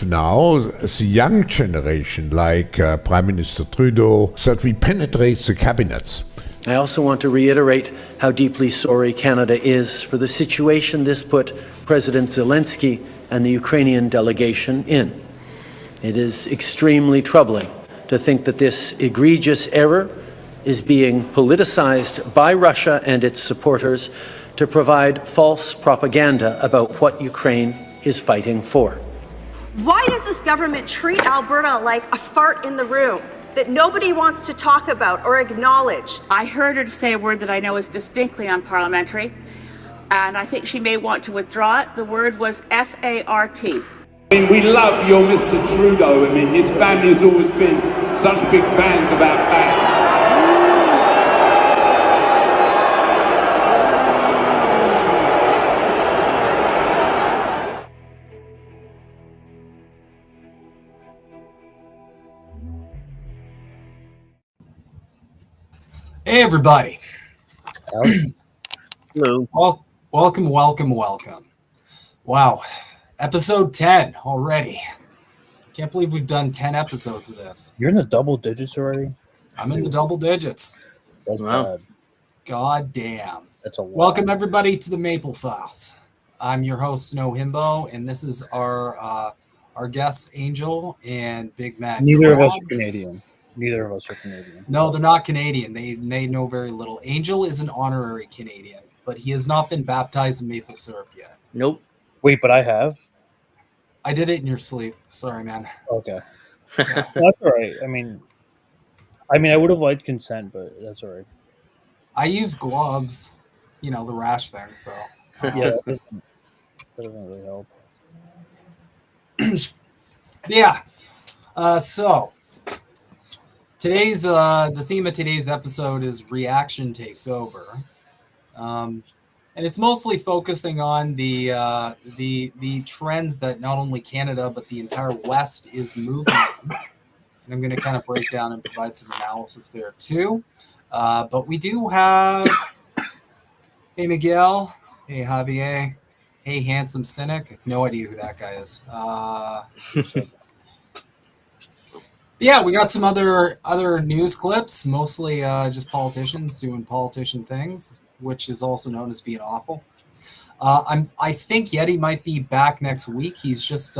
have now the young generation, like Prime Minister Trudeau, that we penetrate the cabinets. I also want to reiterate how deeply sorry Canada is for the situation this put President Zelensky and the Ukrainian delegation in. It is extremely troubling to think that this egregious error is being politicized by Russia and its supporters to provide false propaganda about what Ukraine is fighting for. Why does this government treat Alberta like a fart in the room that nobody wants to talk about or acknowledge? I heard her say a word that I know is distinctly unparliamentary, and I think she may want to withdraw it. The word was F-A-R-T. I mean, we love your Mr. Trudeau. I mean, his family's always been such big fans of our flag. Hey, everybody. Hello. Welcome. Wow. Episode 10 already. Can't believe we've done 10 episodes of this. You're in the double digits already? I'm in the double digits. That's wow. Bad. God damn. That's a lot. Welcome, everybody, to the Maple Files. I'm your host, Snow Himbo, and this is our guests, Angel and Big Mac. Neither of us are Canadian. No, they're not Canadian. They know very little. Angel is an honorary Canadian, but he has not been baptized in maple syrup yet. Nope. Wait, but I have? I did it in your sleep. Sorry, man. Okay. Yeah. That's all right. I mean, I would have liked consent, but that's all right. I use gloves, the rash thing, so. Yeah, that doesn't really help. Yeah. So, today's the theme of today's episode is reaction takes over, and it's mostly focusing on the trends that not only Canada but the entire West is moving in. And I'm going to kind of break down and provide some analysis there too. But we do have, hey Miguel, hey Javier, hey handsome cynic. No idea who that guy is. Yeah, we got some other news clips, mostly just politicians doing politician things, which is also known as being awful. I think Yeti might be back next week. He's just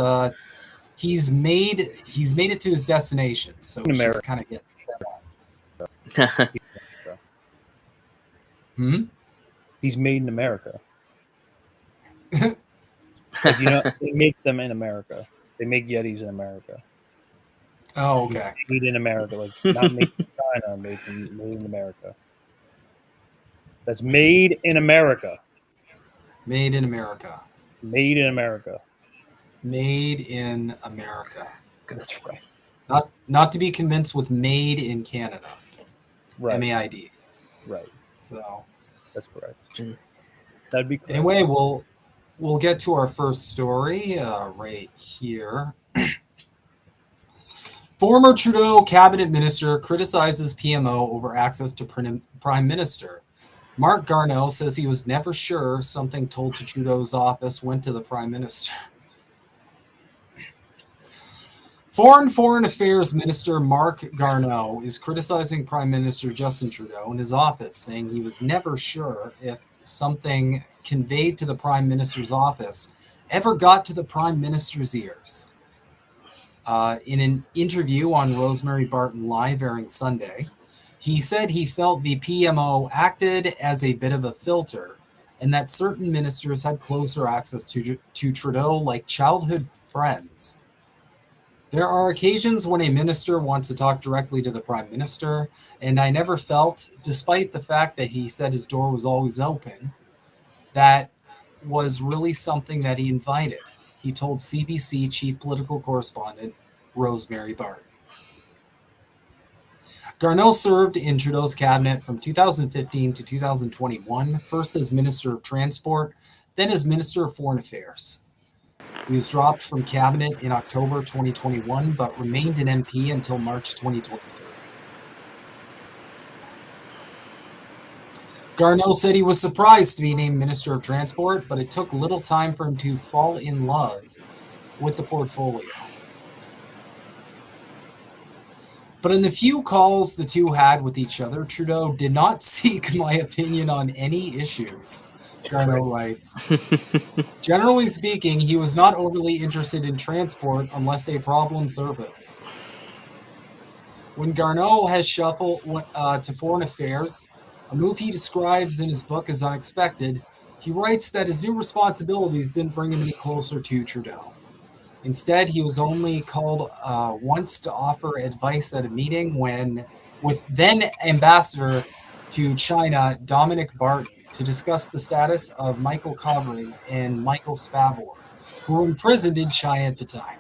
he's made it to his destination, so he's just kind of getting set up. He's made in America. Like, they make them in America. They make Yetis in America. Oh, okay. Made in America, like not made in China, made in America. That's made in America. Made in America. Made in America. Made in America. That's right. Not to be convinced with made in Canada. Right. MAID. Right. So that's correct. That'd be correct. Anyway, we'll get to our first story right here. Former Trudeau cabinet minister criticizes PMO over access to Prime Minister. Marc Garneau says he was never sure something told to Trudeau's office went to the Prime Minister. Foreign Affairs Minister Marc Garneau is criticizing Prime Minister Justin Trudeau in his office, saying he was never sure if something conveyed to the Prime Minister's office ever got to the Prime Minister's ears. In an interview on Rosemary Barton Live airing Sunday, he said he felt the PMO acted as a bit of a filter and that certain ministers had closer access to Trudeau like childhood friends. There are occasions when a minister wants to talk directly to the Prime Minister, and I never felt, despite the fact that he said his door was always open, that was really something that he invited. He told CBC chief political correspondent Rosemary Barton. Garneau served in Trudeau's cabinet from 2015 to 2021, first as Minister of Transport, then as Minister of Foreign Affairs. He was dropped from cabinet in October 2021, but remained an MP until March 2023. Garneau said he was surprised to be named Minister of Transport, but it took little time for him to fall in love with the portfolio. But in the few calls the two had with each other, Trudeau did not seek my opinion on any issues, Garneau writes. Generally speaking, he was not overly interested in transport unless a problem surfaced. When Garneau has shuffled to foreign affairs, a move he describes in his book as unexpected, he writes that his new responsibilities didn't bring him any closer to Trudeau. Instead, he was only called once to offer advice at a meeting with then ambassador to China, Dominic Barton, to discuss the status of Michael Kovrig and Michael Spavor, who were imprisoned in China at the time.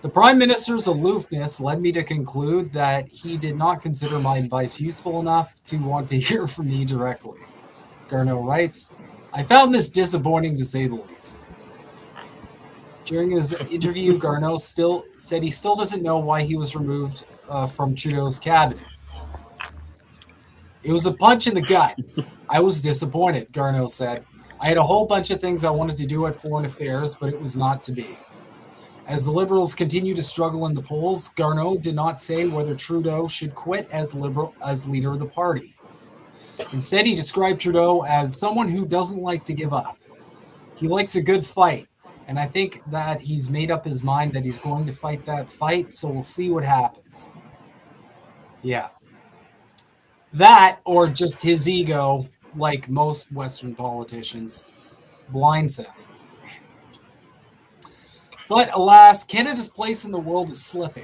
The Prime Minister's aloofness led me to conclude that he did not consider my advice useful enough to want to hear from me directly. Garneau writes, I found this disappointing to say the least. During his interview, Garneau said he still doesn't know why he was removed from Trudeau's cabinet. It was a punch in the gut. I was disappointed, Garneau said. I had a whole bunch of things I wanted to do at Foreign Affairs, but it was not to be. As the Liberals continue to struggle in the polls, Garneau did not say whether Trudeau should quit as leader of the party. Instead, he described Trudeau as someone who doesn't like to give up. He likes a good fight, and I think that he's made up his mind that he's going to fight that fight, so we'll see what happens. Yeah. That, or just his ego, like most Western politicians, blinds him. But alas, Canada's place in the world is slipping.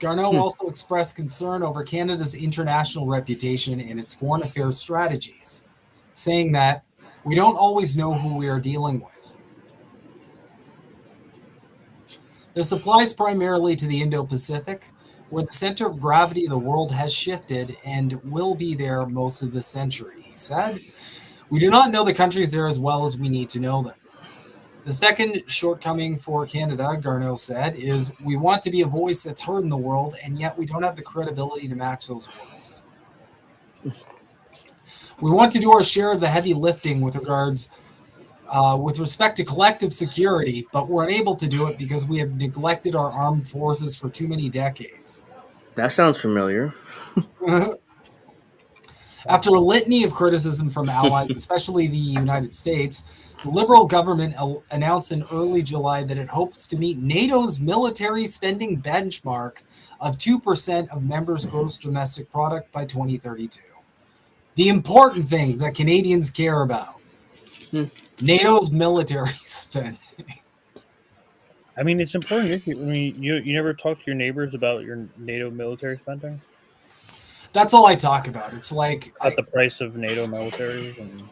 Garneau also expressed concern over Canada's international reputation and its foreign affairs strategies, saying that we don't always know who we are dealing with. This applies primarily to the Indo-Pacific, where the center of gravity of the world has shifted and will be there most of this century, he said. We do not know the countries there as well as we need to know them. The second shortcoming for Canada, Garneau said, is we want to be a voice that's heard in the world, and yet we don't have the credibility to match those words. We want to do our share of the heavy lifting with respect to collective security, but we're unable to do it because we have neglected our armed forces for too many decades. That sounds familiar. After a litany of criticism from allies, especially the United States, the Liberal government announced in early July that it hopes to meet NATO's military spending benchmark of 2% of members' gross domestic product by 2032. The important things that Canadians care about. NATO's military spending. I mean, it's an important issue. I mean, you never talk to your neighbors about your NATO military spending? That's all I talk about. It's like at the price of NATO militaries and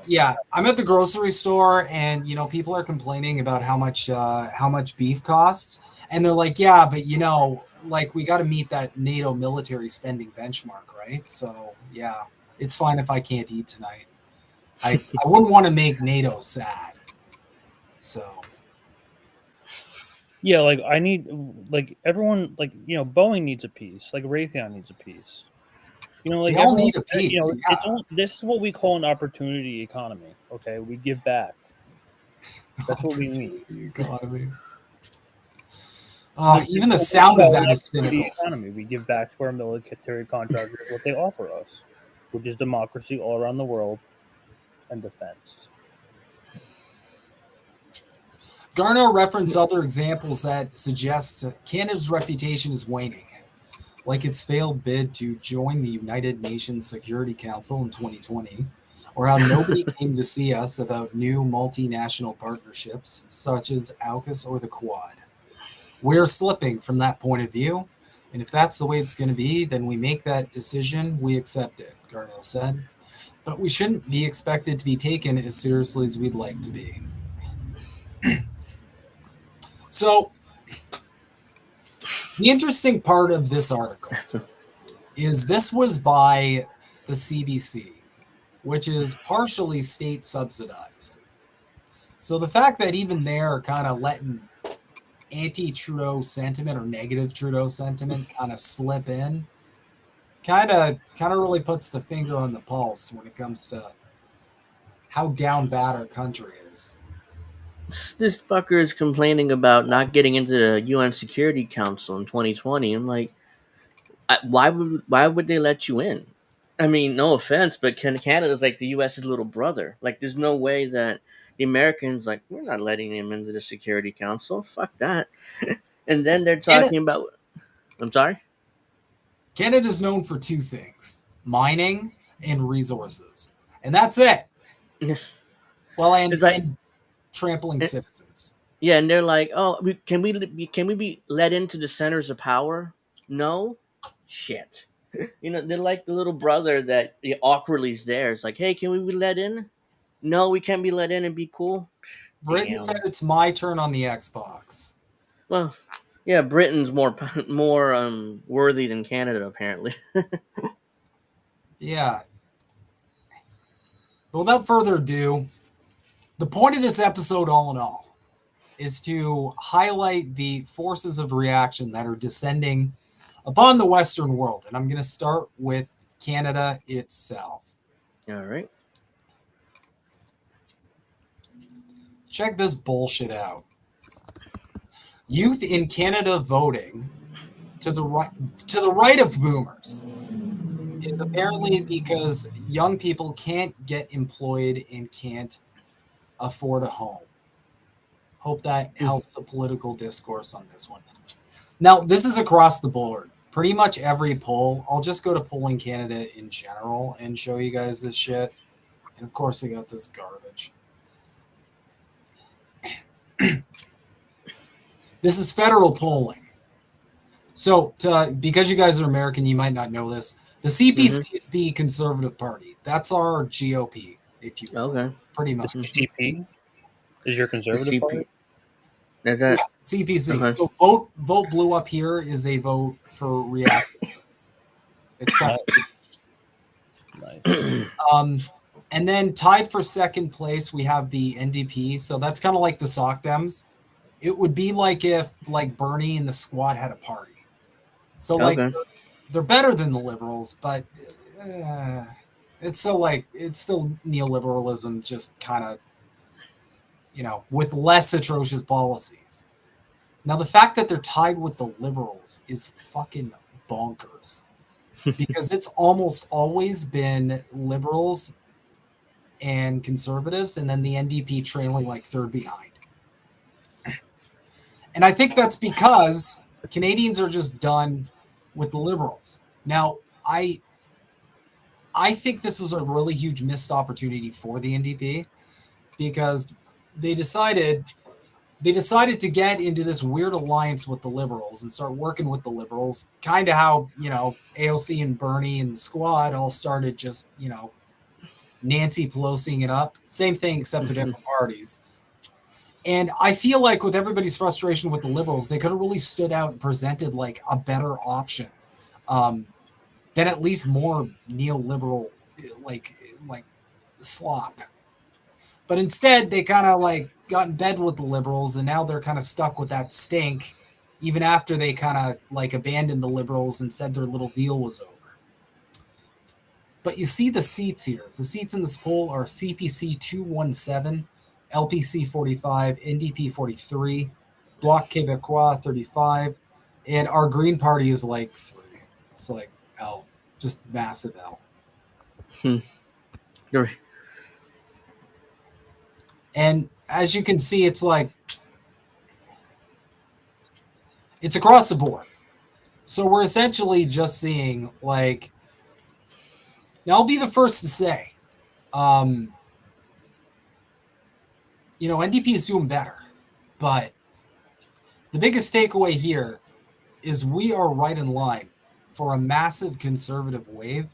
yeah, I'm at the grocery store and people are complaining about how much beef costs, and they're like, yeah, but we got to meet that NATO military spending benchmark, right? So yeah, it's fine if I can't eat tonight. I wouldn't want to make NATO sad. So yeah, I need everyone Boeing needs a piece, Raytheon needs a piece. We all need a piece. This is what we call an opportunity economy. Okay, we give back. That's what we need. Economy. Even the sound of that is cynical. Economy. We give back to our military contractors what they offer us, which is democracy all around the world and defense. Garneau referenced other examples that suggest Canada's reputation is waning, like its failed bid to join the United Nations Security Council in 2020, or how nobody came to see us about new multinational partnerships such as AUKUS or the Quad. We're slipping from that point of view, and if that's the way it's going to be, then we make that decision, we accept it, Garneau said. But we shouldn't be expected to be taken as seriously as we'd like to be. So, the interesting part of this article is this was by the CBC, which is partially state subsidized. So the fact that even they're kind of letting anti-Trudeau sentiment or negative Trudeau sentiment kind of slip in, kind of really puts the finger on the pulse when it comes to how down bad our country is. this fucker is complaining about not getting into the UN Security Council in 2020. I'm like, why would they let you in? I mean, no offense, but Canada's like the US's little brother. Like, there's no way that the Americans like we're not letting him into the Security Council. Fuck that. And then they're talking about. I'm sorry. Canada's known for two things: mining and resources, and that's it. Well, and, It's like, and trampling citizens. yeah, and they're like, oh, can we be let into the centers of power? No, shit. You know, they're like the little brother that awkwardly is there. It's like, hey, can we be let in? No, we can't be let in and be cool. Britain Damn. said it's my turn on the Xbox. Well, yeah, Britain's more worthy than Canada, apparently. Yeah. But without further ado, the point of this episode, all in all, is to highlight the forces of reaction that are descending upon the Western world. And I'm going to start with Canada itself. All right. Check this bullshit out. Youth in Canada voting to the right of boomers is apparently because young people can't get employed and can't afford a home. Hope that helps the political discourse on this one. Now, this is across the board. Pretty much every poll. I'll just go to Polling Canada in general and show you guys this shit. And of course, they got this garbage. This is federal polling. So, because you guys are American, you might not know this. The CPC is the Conservative Party. That's our GOP, if you will. Okay. Pretty much. The CP is your Conservative Party? Is that CPC? Okay. So vote blue up here is a vote for reactors. It's got nice. And then tied for second place we have the NDP. So that's kind of like the Soc Dems. It would be like if like Bernie and the Squad had a party. So like they're better than the Liberals, but it's still neoliberalism, just kind of, with less atrocious policies. Now, the fact that they're tied with the Liberals is fucking bonkers because it's almost always been Liberals and Conservatives, and then the NDP trailing like third behind. And I think that's because Canadians are just done with the Liberals. Now, I think this is a really huge missed opportunity for the NDP because they decided to get into this weird alliance with the Liberals and start working with the Liberals, kind of how, AOC and Bernie and the Squad all started just, Nancy Pelosiing it up. Same thing, except for different parties. And I feel like with everybody's frustration with the Liberals, they could have really stood out and presented like a better option than at least more neoliberal, like slop. But instead, they kind of like got in bed with the Liberals, and now they're kind of stuck with that stink, even after they kind of like abandoned the Liberals and said their little deal was over. But you see the seats here. The seats in this poll are CPC 217, LPC 45, NDP 43, Bloc Québécois 35, and our Green Party is like 3. It's like L, just massive L. And as you can see, it's like, it's across the board. So we're essentially just seeing like, now I'll be the first to say, NDP is doing better, but the biggest takeaway here is we are right in line for a massive conservative wave.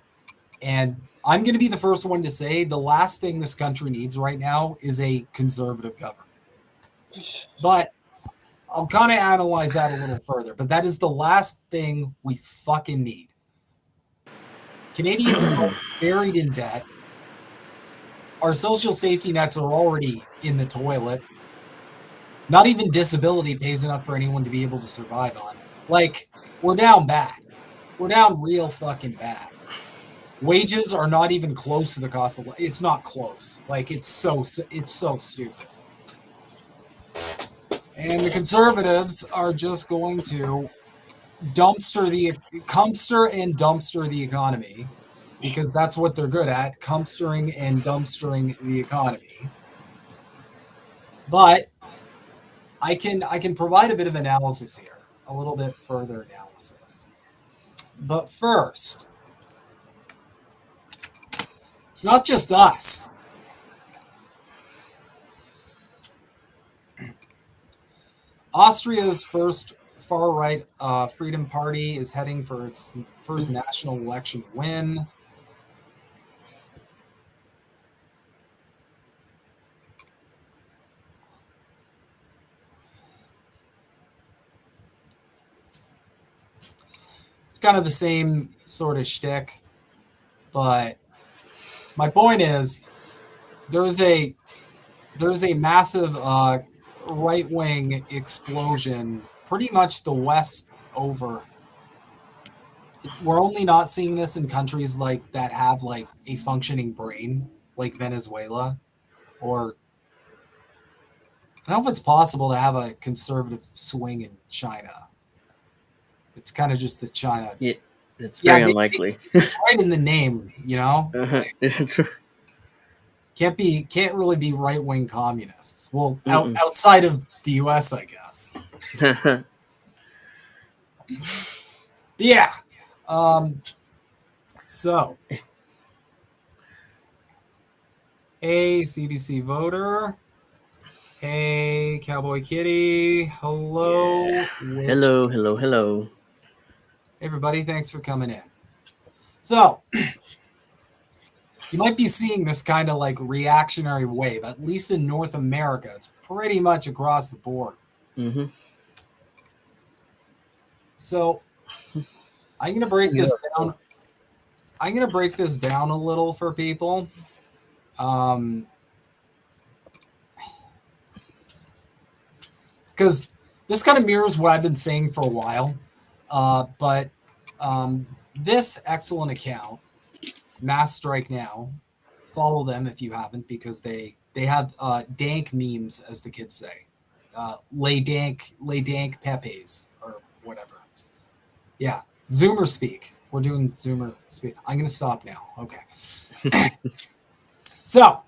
And I'm going to be the first one to say the last thing this country needs right now is a conservative government. But I'll kind of analyze that a little further. But that is the last thing we fucking need. Canadians are buried in debt. Our social safety nets are already in the toilet. Not even disability pays enough for anyone to be able to survive on. Like, we're down bad. We're down real fucking bad. Wages are not even close to the cost of life. It's not close. Like, it's so stupid. And the conservatives are just going to dumpster the economy, because that's what they're good at, dumpstering the economy. But I can provide a bit of analysis here, a little bit further analysis. But first, it's not just us. Austria's first far-right Freedom Party is heading for its first national election win. It's kind of the same sort of shtick, but my point is there's a massive right-wing explosion pretty much the West over. We're only not seeing this in countries like that have like a functioning brain, like Venezuela, or I don't know if it's possible to have a conservative swing in China. It's kind of just that China. Yeah, it's very unlikely. It's right in the name, you know. Uh-huh. Can't really be right-wing communists. Well, outside of the U.S., I guess. But yeah. So, hey, CBC voter. Hey, Cowboy Kitty. Hello. Yeah. Hello. Hey, everybody. Thanks for coming in. So, you might be seeing this kind of like reactionary wave, at least in North America. It's pretty much across the board. Mm-hmm. So, I'm going to break this down. I'm going to break this down a little for people. Because this kind of mirrors what I've been saying for a while. But this excellent account, Mass Strike Now, follow them if you haven't, because they have dank memes, as the kids say. Lay dank pepes or whatever. Yeah. Zoomer speak. We're doing Zoomer speak. I'm going to stop now. Okay. So,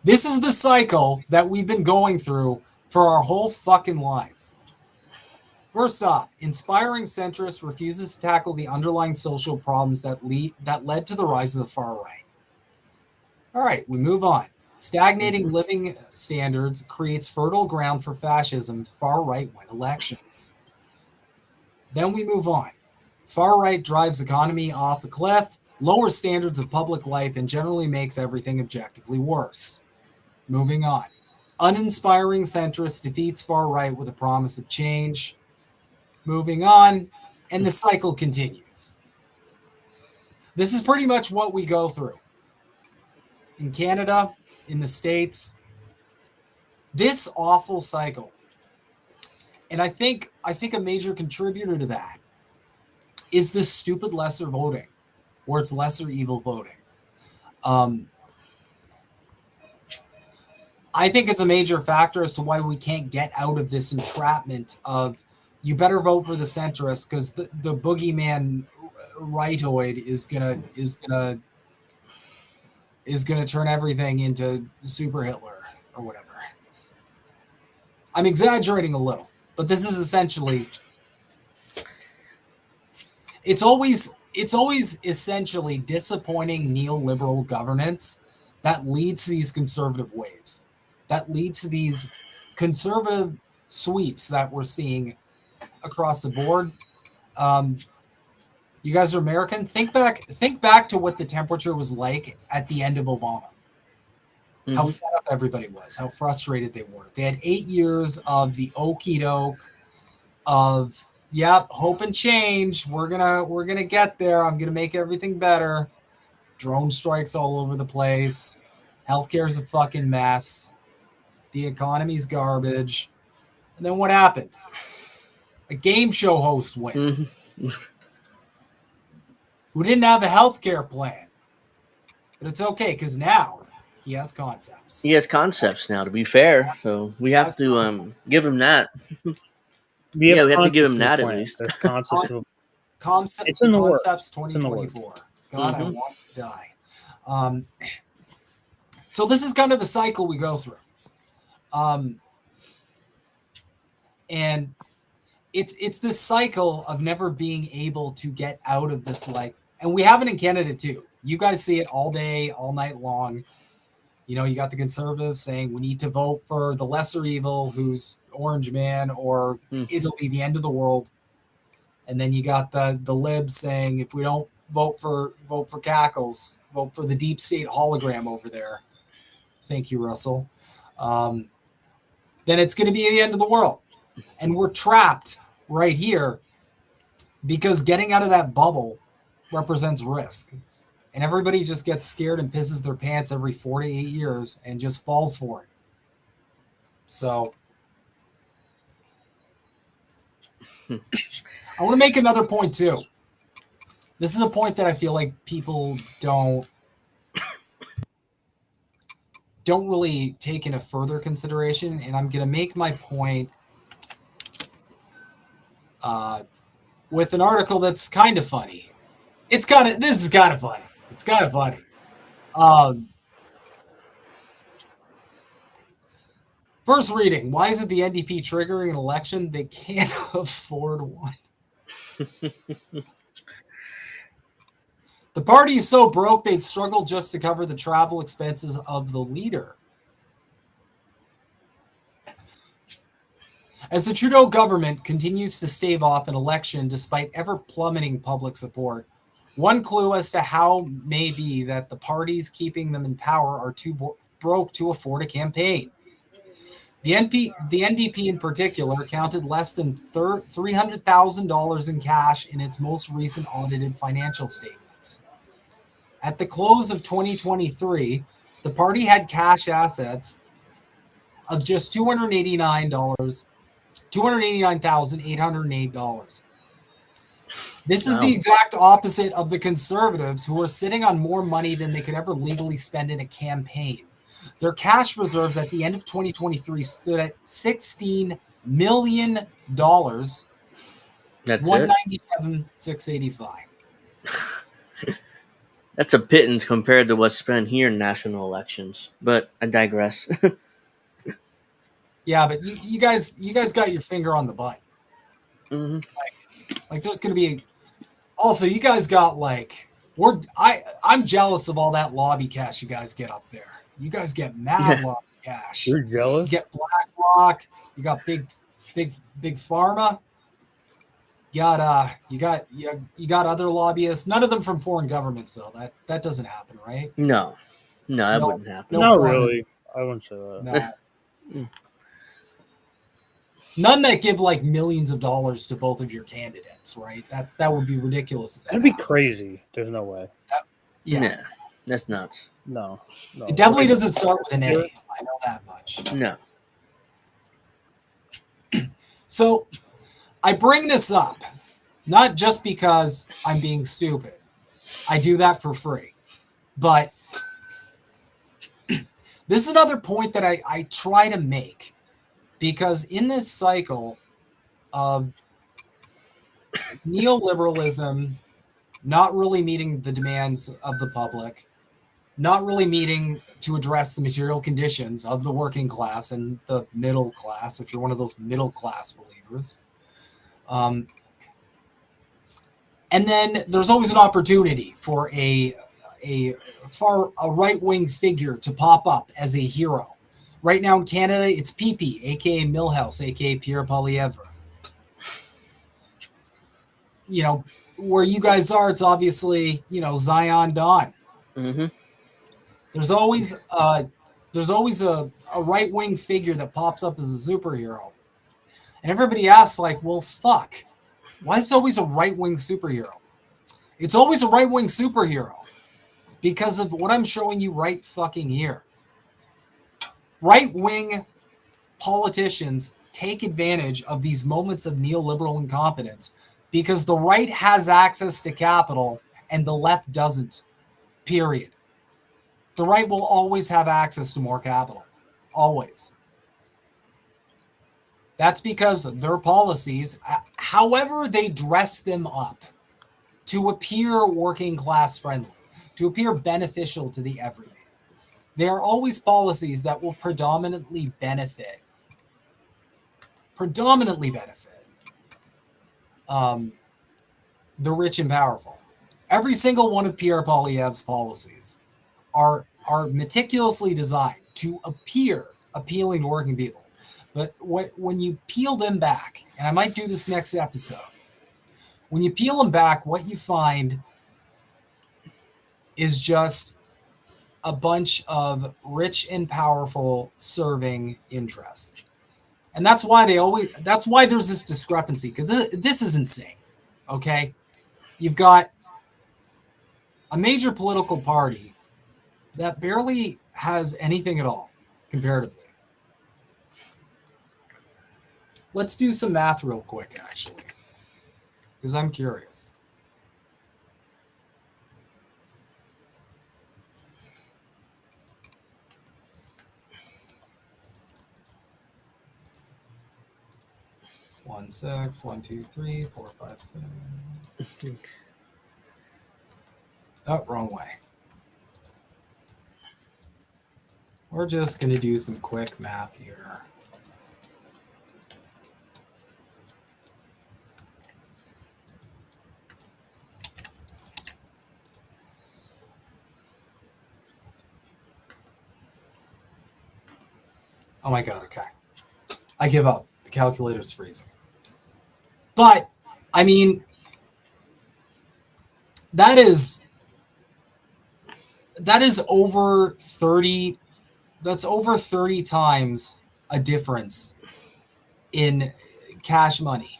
this is the cycle that we've been going through for our whole fucking lives. First off, inspiring centrist refuses to tackle the underlying social problems that led to the rise of the far right. All right, we move on. Stagnating living standards creates fertile ground for fascism. Far right win elections. Then we move on. Far right drives economy off a cliff, lowers standards of public life, and generally makes everything objectively worse. Moving on. Uninspiring centrist defeats far right with a promise of change. Moving on, and the cycle continues. This is pretty much what we go through. In Canada, in the States, this awful cycle. And I think a major contributor to that is this stupid lesser voting, or it's lesser evil voting. I think it's a major factor as to why we can't get out of this entrapment of you better vote for the centrist because the boogeyman rightoid is gonna turn everything into super Hitler or whatever. I'm exaggerating a little, but this is essentially it's always essentially disappointing neoliberal governance that leads to these conservative waves, that leads to these conservative sweeps that we're seeing across the board. You guys are American. Think back to what the temperature was like at the end of Obama. Mm-hmm. How fed up everybody was, how frustrated they were. They had 8 years of the okie doke of hope and change. We're gonna get there. I'm gonna make everything better. Drone strikes all over the place. Healthcare's a fucking mess. The economy's garbage. And then what happens? A game show host wins. Mm-hmm. Who didn't have a healthcare plan. But it's okay, because now He has concepts. He has concepts now, to be fair. So we have to give him that. We have to give him concepts in that the at plan. least. There's concepts of Concept, It's in the works. Concepts It's in the works. 2024. God, I want to die. So this is kind of the cycle we go through. And it's this cycle of never being able to get out of this, like, and we have it in Canada too. You guys see it all day, all night long. You know, you got the Conservatives saying we need to vote for the lesser evil, who's Orange Man, or it'll be the end of the world. And then you got the libs saying if we don't vote for Cackles, vote for the deep state hologram over there. Thank you, Russell. Then it's going to be the end of the world. And we're trapped right here because getting out of that bubble represents risk. And everybody just gets scared and pisses their pants every 4 to 8 years and just falls for it. So I want to make another point too. This is a point that I feel like people don't really take into further consideration, and I'm going to make my point with an article that's kind of funny. This is kind of funny. It's kind of funny. First reading, why is it the NDP triggering an election they can't afford one? The party is so broke they'd struggle just to cover the travel expenses of the leader. As the Trudeau government continues to stave off an election despite ever plummeting public support, one clue as to how may be that the parties keeping them in power are too broke to afford a campaign. The NDP in particular counted less than $300,000 in cash in its most recent audited financial statements. At the close of 2023, the party had cash assets of just $289,808. This is the exact opposite of the Conservatives, who are sitting on more money than they could ever legally spend in a campaign. Their cash reserves at the end of 2023 stood at $16 million. That's $197,685. That's a pittance compared to what's spent here in national elections. But I digress. Yeah, but you guys got your finger on the button. Mm-hmm. Like there's going to be. Also, you guys got I'm jealous of all that lobby cash you guys get up there. You guys get mad lobby cash. You're jealous? You get BlackRock. You got big pharma. You got other lobbyists. None of them from foreign governments though. That doesn't happen, right? No, that wouldn't happen. Not really. I wouldn't say that. No. None that give like millions of dollars to both of your candidates, right? That would be ridiculous. That'd be crazy. There's no way. Yeah, that's nuts. No. It definitely doesn't start with an A. I know that much. No. So I bring this up not just because I'm being stupid. I do that for free. But this is another point that I try to make, because in this cycle of neoliberalism not really meeting the demands of the public, not really meeting to address the material conditions of the working class and the middle class, if you're one of those middle class believers. And then there's always an opportunity for a right-wing figure to pop up as a hero. Right now in Canada, it's PP, aka Milhouse, aka Pierre Poilievre. You know, where you guys are, it's obviously, Zion Don. Mm-hmm. There's always a right-wing figure that pops up as a superhero. And everybody asks, well, fuck, why is it always a right-wing superhero? It's always a right-wing superhero because of what I'm showing you right fucking here. Right-wing politicians take advantage of these moments of neoliberal incompetence because the right has access to capital and the left doesn't, period. The right will always have access to more capital. Always. That's because their policies, however they dress them up to appear working class friendly, to appear beneficial to the everyman, they are always policies that will predominantly benefit the rich and powerful. Every single one of Pierre Poilievre's policies are meticulously designed to appear appealing to working people. But when you peel them back, and I might do this next episode, when you peel them back, what you find is just a bunch of rich and powerful serving interest. And that's why there's this discrepancy, because this is insane. Okay? You've got a major political party that barely has anything at all, comparatively. Let's do some math real quick, actually, because I'm curious. One, 6, 1, 2, 3, 4, 5, 6. Oh, wrong way. We're just going to do some quick math here. Oh my God, okay. I give up. The calculator's freezing. But, I mean, that is over 30, that's over 30 times a difference in cash money.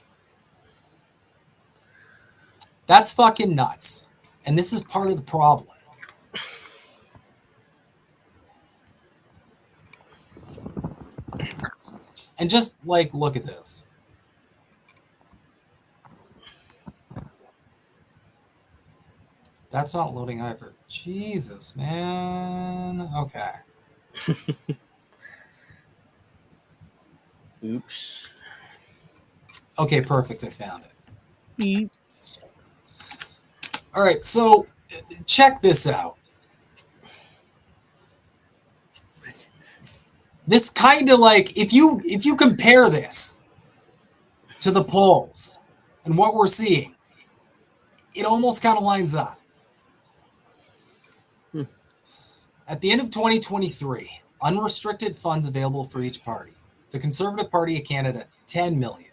That's fucking nuts. And this is part of the problem. And just, like, look at this. That's not loading either. Jesus, man. Okay. Oops. Okay, perfect. I found it. All right, so check this out. This kind of like, if you compare this to the polls and what we're seeing, it almost kind of lines up. At the end of 2023, unrestricted funds available for each party. The Conservative Party of Canada, 10 million.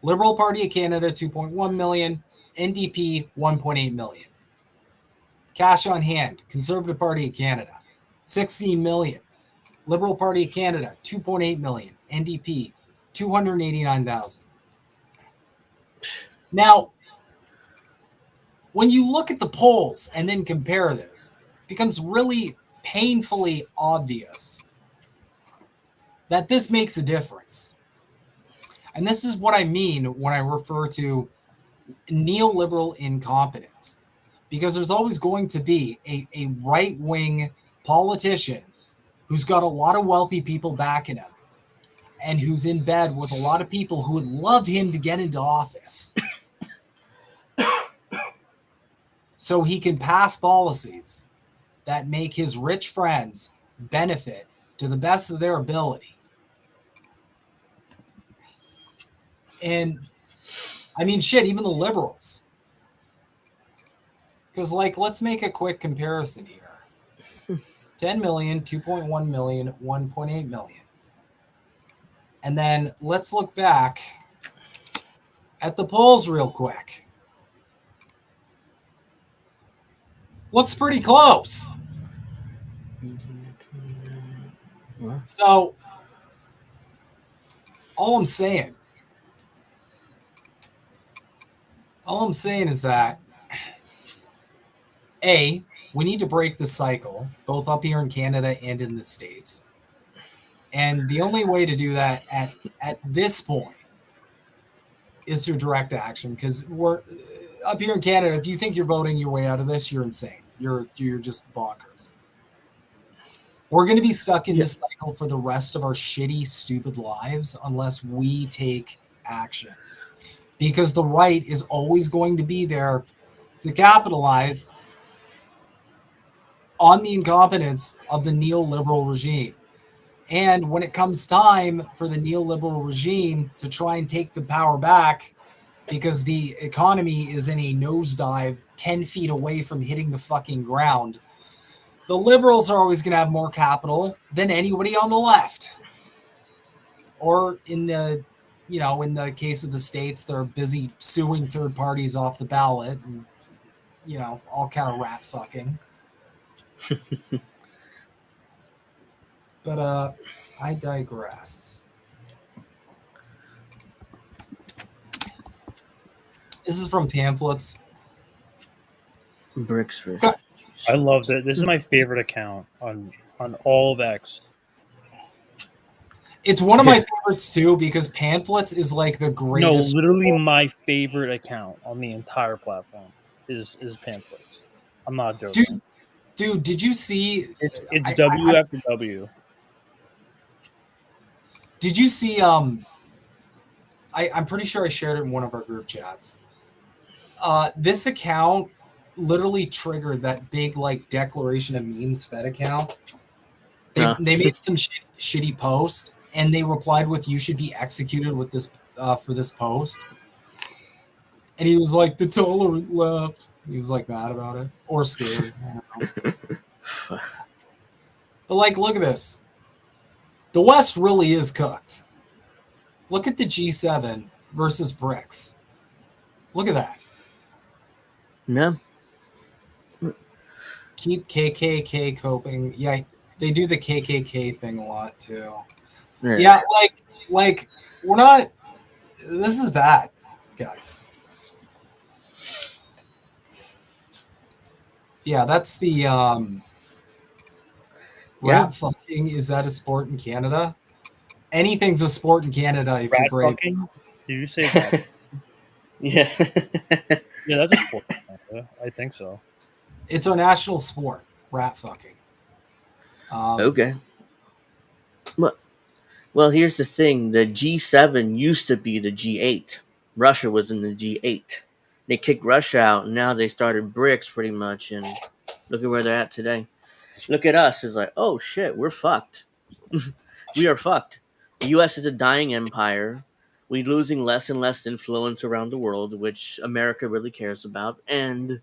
Liberal Party of Canada, 2.1 million. NDP, 1.8 million. Cash on hand, Conservative Party of Canada, 16 million. Liberal Party of Canada, 2.8 million. NDP, 289,000. Now, when you look at the polls and then compare this, it becomes really painfully obvious that this makes a difference. And this is what I mean when I refer to neoliberal incompetence. Because there's always going to be a right-wing politician who's got a lot of wealthy people backing him and who's in bed with a lot of people who would love him to get into office so he can pass policies that make his rich friends benefit to the best of their ability. And I mean, shit, even the liberals. Because, like, let's make a quick comparison here. 10 million, 2.1 million, 1.8 million. And then let's look back at the polls real quick. Looks pretty close. So, all I'm saying is that, A, we need to break the cycle, both up here in Canada and in the States. And the only way to do that at this point is through direct action, because we're up here in Canada. If you think you're voting your way out of this, you're insane. You're just bonkers. We're going to be stuck in this cycle for the rest of our shitty, stupid lives unless we take action. Because the right is always going to be there to capitalize on the incompetence of the neoliberal regime. And when it comes time for the neoliberal regime to try and take the power back, because the economy is in a nosedive 10 feet away from hitting the fucking ground, the liberals are always going to have more capital than anybody on the left. Or in the, in the case of the states, they're busy suing third parties off the ballot and, all kind of rat fucking. But I digress. This is from Pamphlets. Bricks. I love that. This is my favorite account on all of X. It's one of my favorites too because Pamphlets is like the greatest. No, literally my favorite account on the entire platform is Pamphlets. I'm not joking. Dude, did you see? It's W after W. Did you see? I'm pretty sure I shared it in one of our group chats. This account literally triggered that big like declaration of memes fed account. They made some shitty post and they replied with "You should be executed with this for this post." And he was like, "The tolerant left." He was like mad about it or scared. I don't know. But like, look at this. The West really is cooked. Look at the G7 versus BRICS. Look at that. No. Keep KKK coping. Yeah, they do the KKK thing a lot too. Yeah, like we're not. This is bad, guys. Yeah, that's the rat fucking. Is that a sport in Canada? Anything's a sport in Canada if you're brave. Fucking? Did you say that? Yeah. Yeah, that's a sport in Canada. I think so. It's our national sport, rat fucking. Okay. Well, here's the thing. The G7 used to be the G8. Russia was in the G8. They kicked Russia out, and now they started BRICS pretty much, and look at where they're at today. Look at us. It's like, oh, shit, we're fucked. We are fucked. The U.S. is a dying empire. We're losing less and less influence around the world, which America really cares about, and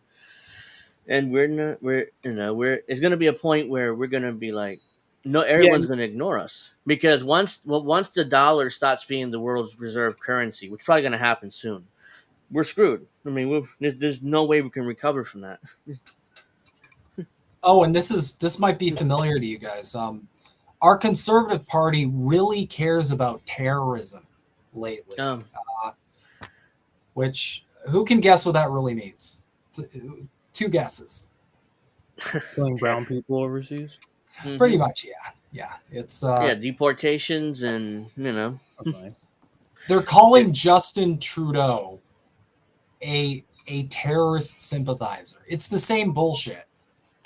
it's going to be a point where we're going to be like, no, everyone's going to ignore us because once the dollar stops being the world's reserve currency, which is probably going to happen soon, we're screwed. I mean, there's no way we can recover from that. Oh, and this might be familiar to you guys. Our Conservative Party really cares about terrorism lately. Which, who can guess what that really means? Two guesses. Killing brown people overseas? Mm-hmm. Pretty much, yeah. It's deportations and Okay. They're calling Justin Trudeau a terrorist sympathizer. It's the same bullshit.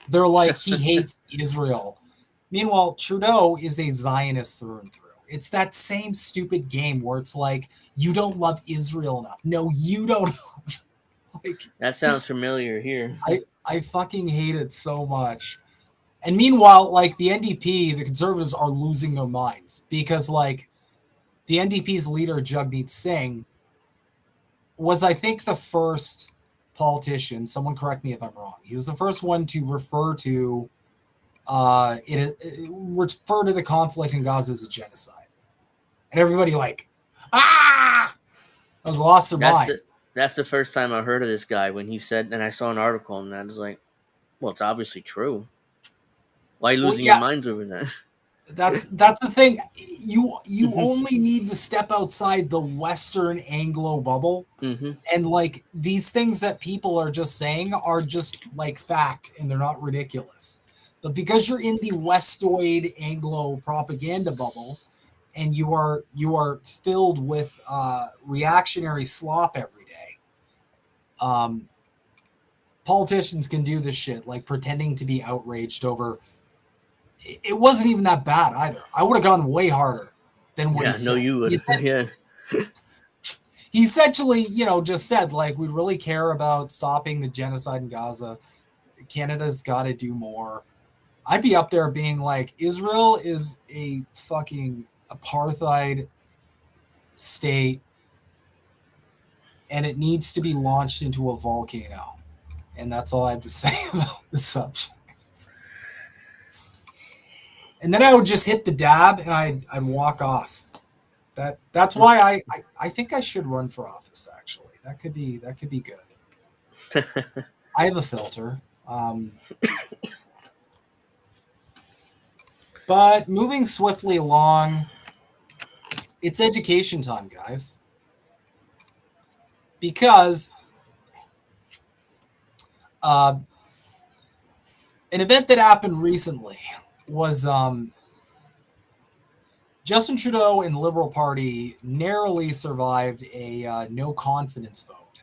They're like, he hates Israel. Meanwhile, Trudeau is a Zionist through and through. It's that same stupid game where it's like, you don't love Israel enough. No, you don't. Like, that sounds familiar here. I fucking hate it so much. And meanwhile, like the NDP, the Conservatives are losing their minds because like the NDP's leader, Jagmeet Singh, was, I think, the first politician, someone correct me if I'm wrong, he was the first one to refer to the conflict in Gaza as a genocide. And everybody like, lost their minds. That's the first time I heard of this guy when he said, and I saw an article and I was like, well, it's obviously true. Why are you losing your minds over that? That's the thing. You only need to step outside the Western Anglo bubble, and like these things that people are just saying are just like fact, and they're not ridiculous. But because you're in the Westoid Anglo propaganda bubble, and you are filled with reactionary slop every day, politicians can do this shit, like pretending to be outraged over. It wasn't even that bad either. I would have gone way harder than what he said. No, you would. Yeah. He essentially, just said, like, we really care about stopping the genocide in Gaza. Canada's got to do more. I'd be up there being like, Israel is a fucking apartheid state, and it needs to be launched into a volcano. And that's all I have to say about the subject. And then I would just hit the dab and I'd walk off. That's why I think I should run for office. Actually, that could be good. I have a filter. But moving swiftly along, it's education time, guys. Because an event that happened recently was Justin Trudeau and the Liberal Party narrowly survived a no confidence vote.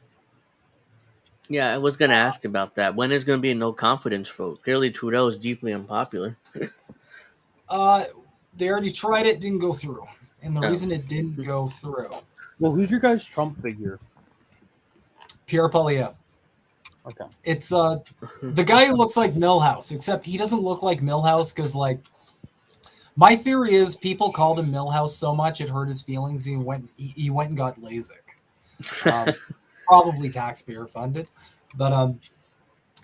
Yeah, I was going to ask about that. When is going to be a no confidence vote? Clearly, Trudeau is deeply unpopular. They already tried it, didn't go through. And the reason it didn't go through. Well, who's your guys' Trump figure? Pierre Poilievre. Okay. It's the guy who looks like Milhouse, except he doesn't look like Milhouse because, like, my theory is people called him Milhouse so much it hurt his feelings. He went and got LASIK, probably taxpayer funded, but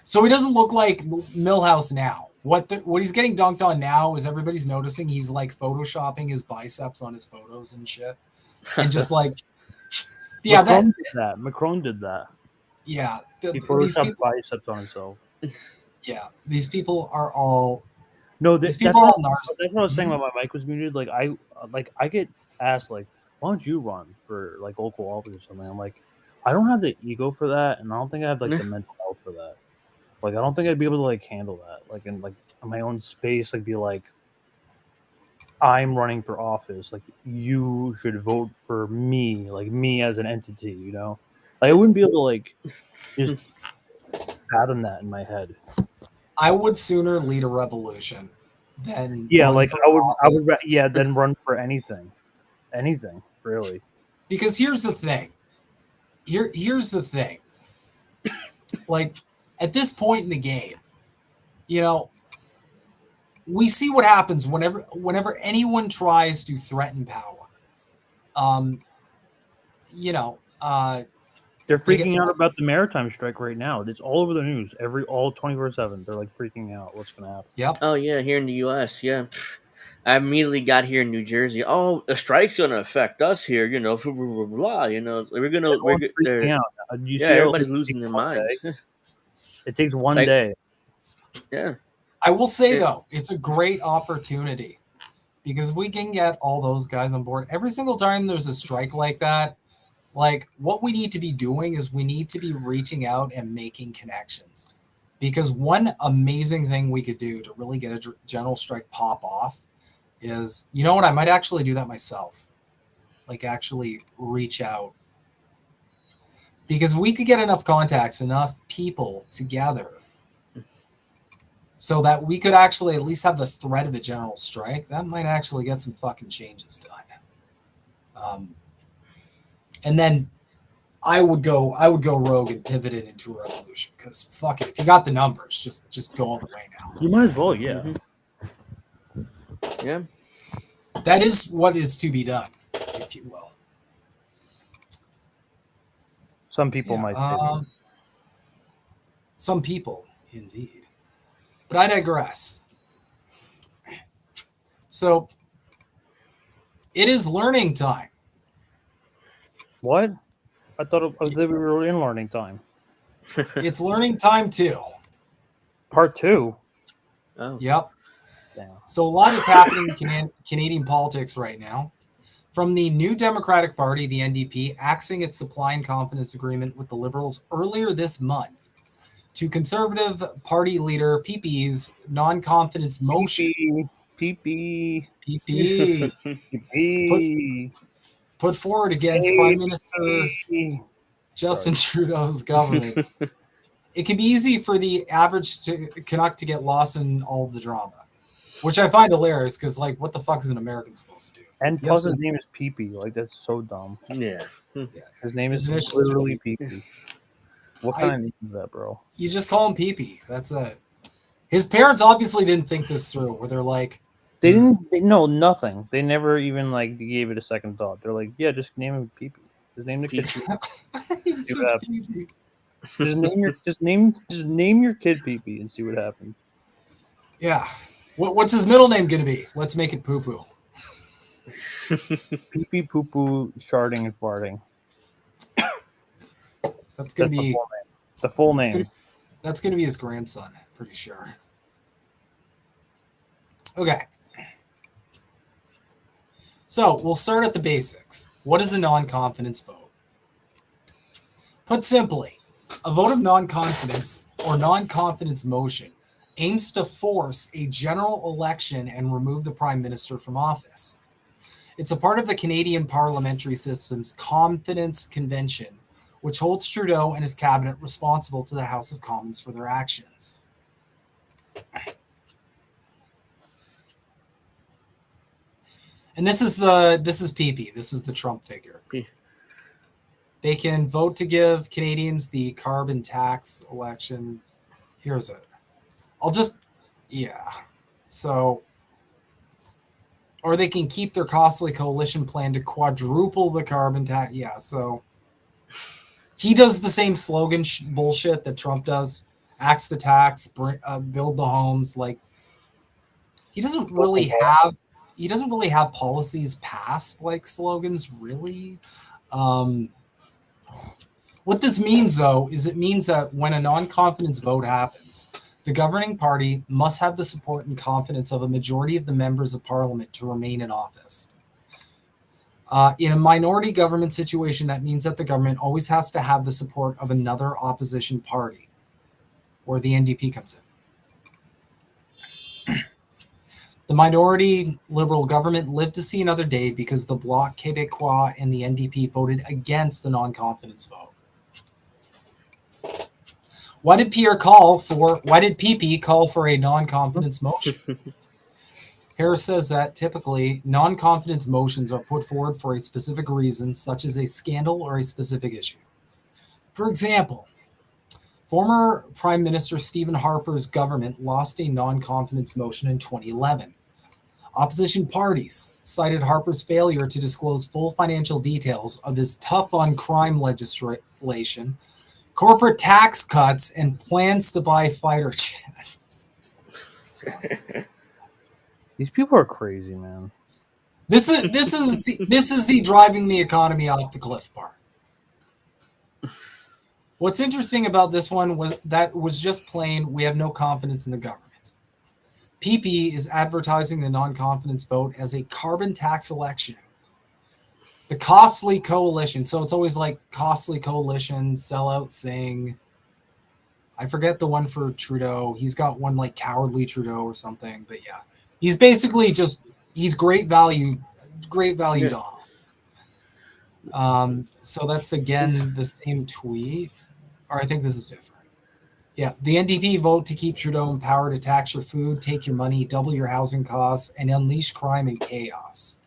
so he doesn't look like Milhouse now. What he's getting dunked on now is everybody's noticing he's like photoshopping his biceps on his photos and shit, and just like, yeah, Macron did that. Yeah, he photoshopped biceps on himself. Yeah, these people are all. No, that's what I was saying when my mic was muted. Like I get asked like, why don't you run for like local office or something? I'm like, I don't have the ego for that, and I don't think I have like the mental health for that. Like I don't think I'd be able to like handle that. Like in my own space, like be like, I'm running for office. Like you should vote for me, like me as an entity. Like I wouldn't be able to like just fathom that in my head. I would sooner lead a revolution than than run for anything really. Because here's the thing. Here's the thing. Like at this point in the game, we see what happens whenever anyone tries to threaten power. They're freaking out about the maritime strike right now. It's all over the news. All 24/7. They're like freaking out. What's going to happen? Yep. Oh yeah, here in the U.S. Yeah, I immediately got here in New Jersey. Oh, a strike's going to affect us here. Blah blah blah. We're freaking out. Everybody's losing their minds. It takes one day. Yeah. I will say though, it's a great opportunity because if we can get all those guys on board, every single time there's a strike like that. Like what we need to be doing is we need to be reaching out and making connections, because one amazing thing we could do to really get a general strike pop off is, I might actually do that myself. Like actually reach out, because we could get enough contacts, enough people together so that we could actually at least have the threat of a general strike. That might actually get some fucking changes done. And then I would go rogue and pivot it into a revolution, because fuck it, if you got the numbers, just go all the way now. You might as well, yeah. Mm-hmm. Yeah. That is what is to be done, if you will. Some people might say. Some people, indeed. But I digress. So it is learning time. What? I thought we were in learning time. It's learning time too. Part 2. Oh. Yep. Damn. So a lot is happening in Canadian politics right now. From the New Democratic Party, the NDP, axing its supply and confidence agreement with the Liberals earlier this month, to Conservative Party leader PP's non-confidence motion. PP. Put forward against Prime Minister Justin Trudeau's government. it can be easy for the average Canuck to get lost in all of the drama, which I find hilarious because, like, what the fuck is an American supposed to do? And plus, his name is Pee-Pee. Like, that's so dumb. Yeah. His name is initials are literally Pee-Pee. What kind of name is that, bro? You just call him Pee-Pee. That's it. His parents obviously didn't think this through, where they're like... They didn't... No, nothing. They never even, like, gave it a second thought. They're like, yeah, just name him Pee-Pee. Just name the kid Pee-Pee. He's just Pee-Pee. Just name your kid Pee-Pee and see what happens. Yeah. What's his middle name going to be? Let's make it Poo-Poo. Pee-Pee, poo-poo, sharding, and farting. That's going to be... The full name. That's going to be his grandson, pretty sure. Okay. So, we'll start at the basics. What is a non-confidence vote? Put simply, a vote of non-confidence or non-confidence motion aims to force a general election and remove the Prime Minister from office. It's a part of the Canadian parliamentary system's confidence convention, which holds Trudeau and his cabinet responsible to the House of Commons for their actions. And this is PP. This is the Trump figure. They can vote to give Canadians the carbon tax election. Here's it. So, or they can keep their costly coalition plan to quadruple the carbon tax. Yeah, so he does the same slogan bullshit that Trump does. Axe the tax, build the homes. Like, he doesn't really have policies passed like slogans, really. What this means, though, is it means that when a non-confidence vote happens, the governing party must have the support and confidence of a majority of the members of parliament to remain in office. In a minority government situation, that means that the government always has to have the support of another opposition party, where the NDP comes in. The minority Liberal government lived to see another day because the Bloc Québécois and the NDP voted against the non-confidence vote. Why did PP call for a non-confidence motion? Harris says that typically non-confidence motions are put forward for a specific reason, such as a scandal or a specific issue. For example, former Prime Minister Stephen Harper's government lost a non-confidence motion in 2011. Opposition parties cited Harper's failure to disclose full financial details of his tough-on-crime legislation, corporate tax cuts, and plans to buy fighter jets. These people are crazy, man. This is the driving the economy off the cliff part. What's interesting about this one was just plain we have no confidence in the government. PP is advertising the non-confidence vote as a carbon tax election. The costly coalition. So it's always like costly coalition, sellout Singh. I forget the one for Trudeau. He's got one like cowardly Trudeau or something. But yeah, he's basically he's great value Donald. So that's again the same tweet. Or I think this is different. Yeah, the NDP vote to keep Trudeau in power to tax your food, take your money, double your housing costs, and unleash crime and chaos.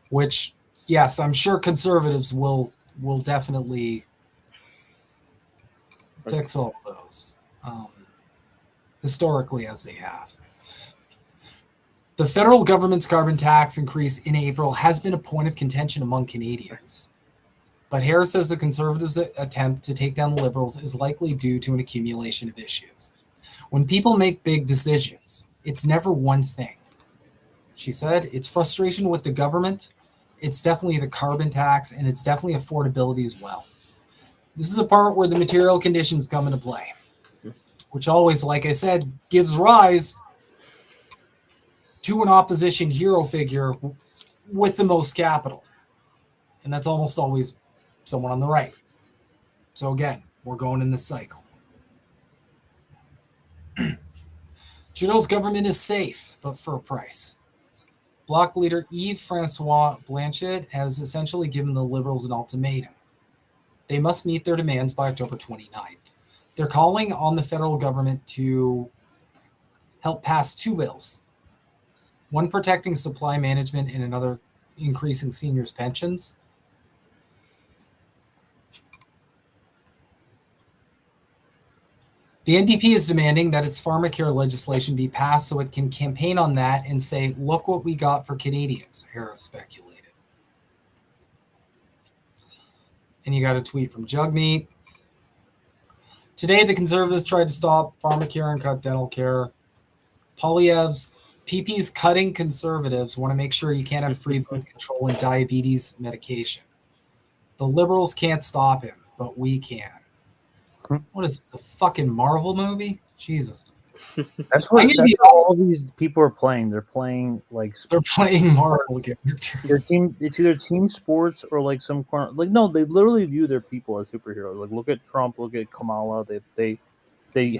Which, yes, I'm sure conservatives will definitely fix all of those, historically as they have. The federal government's carbon tax increase in April has been a point of contention among Canadians. But Harris says the Conservatives' attempt to take down the Liberals is likely due to an accumulation of issues. When people make big decisions, it's never one thing. She said it's frustration with the government, it's definitely the carbon tax, and it's definitely affordability as well. This is a part where the material conditions come into play, which always, like I said, gives rise to an opposition hero figure with the most capital. And that's almost always someone on the right. So again, we're going in this cycle. Trudeau's government is safe, but for a price. Bloc leader Yves-François Blanchet has essentially given the Liberals an ultimatum. They must meet their demands by October 29th. They're calling on the federal government to help pass two bills, one protecting supply management and another increasing seniors' pensions. The NDP is demanding that its pharmacare legislation be passed so it can campaign on that and say, look what we got for Canadians, Harris speculated. And you got a tweet from Jugmeat. Today, the Conservatives tried to stop pharmacare and cut dental care. Poilievre's PP's cutting Conservatives want to make sure you can't have free birth control and diabetes medication. The Liberals can't stop him, but we can. What is this, a fucking Marvel movie? Jesus. That's what all these people are playing. They're playing they're playing Marvel characters. It's either team sports or like some no, they literally view their people as superheroes. Like look at Trump, look at Kamala. They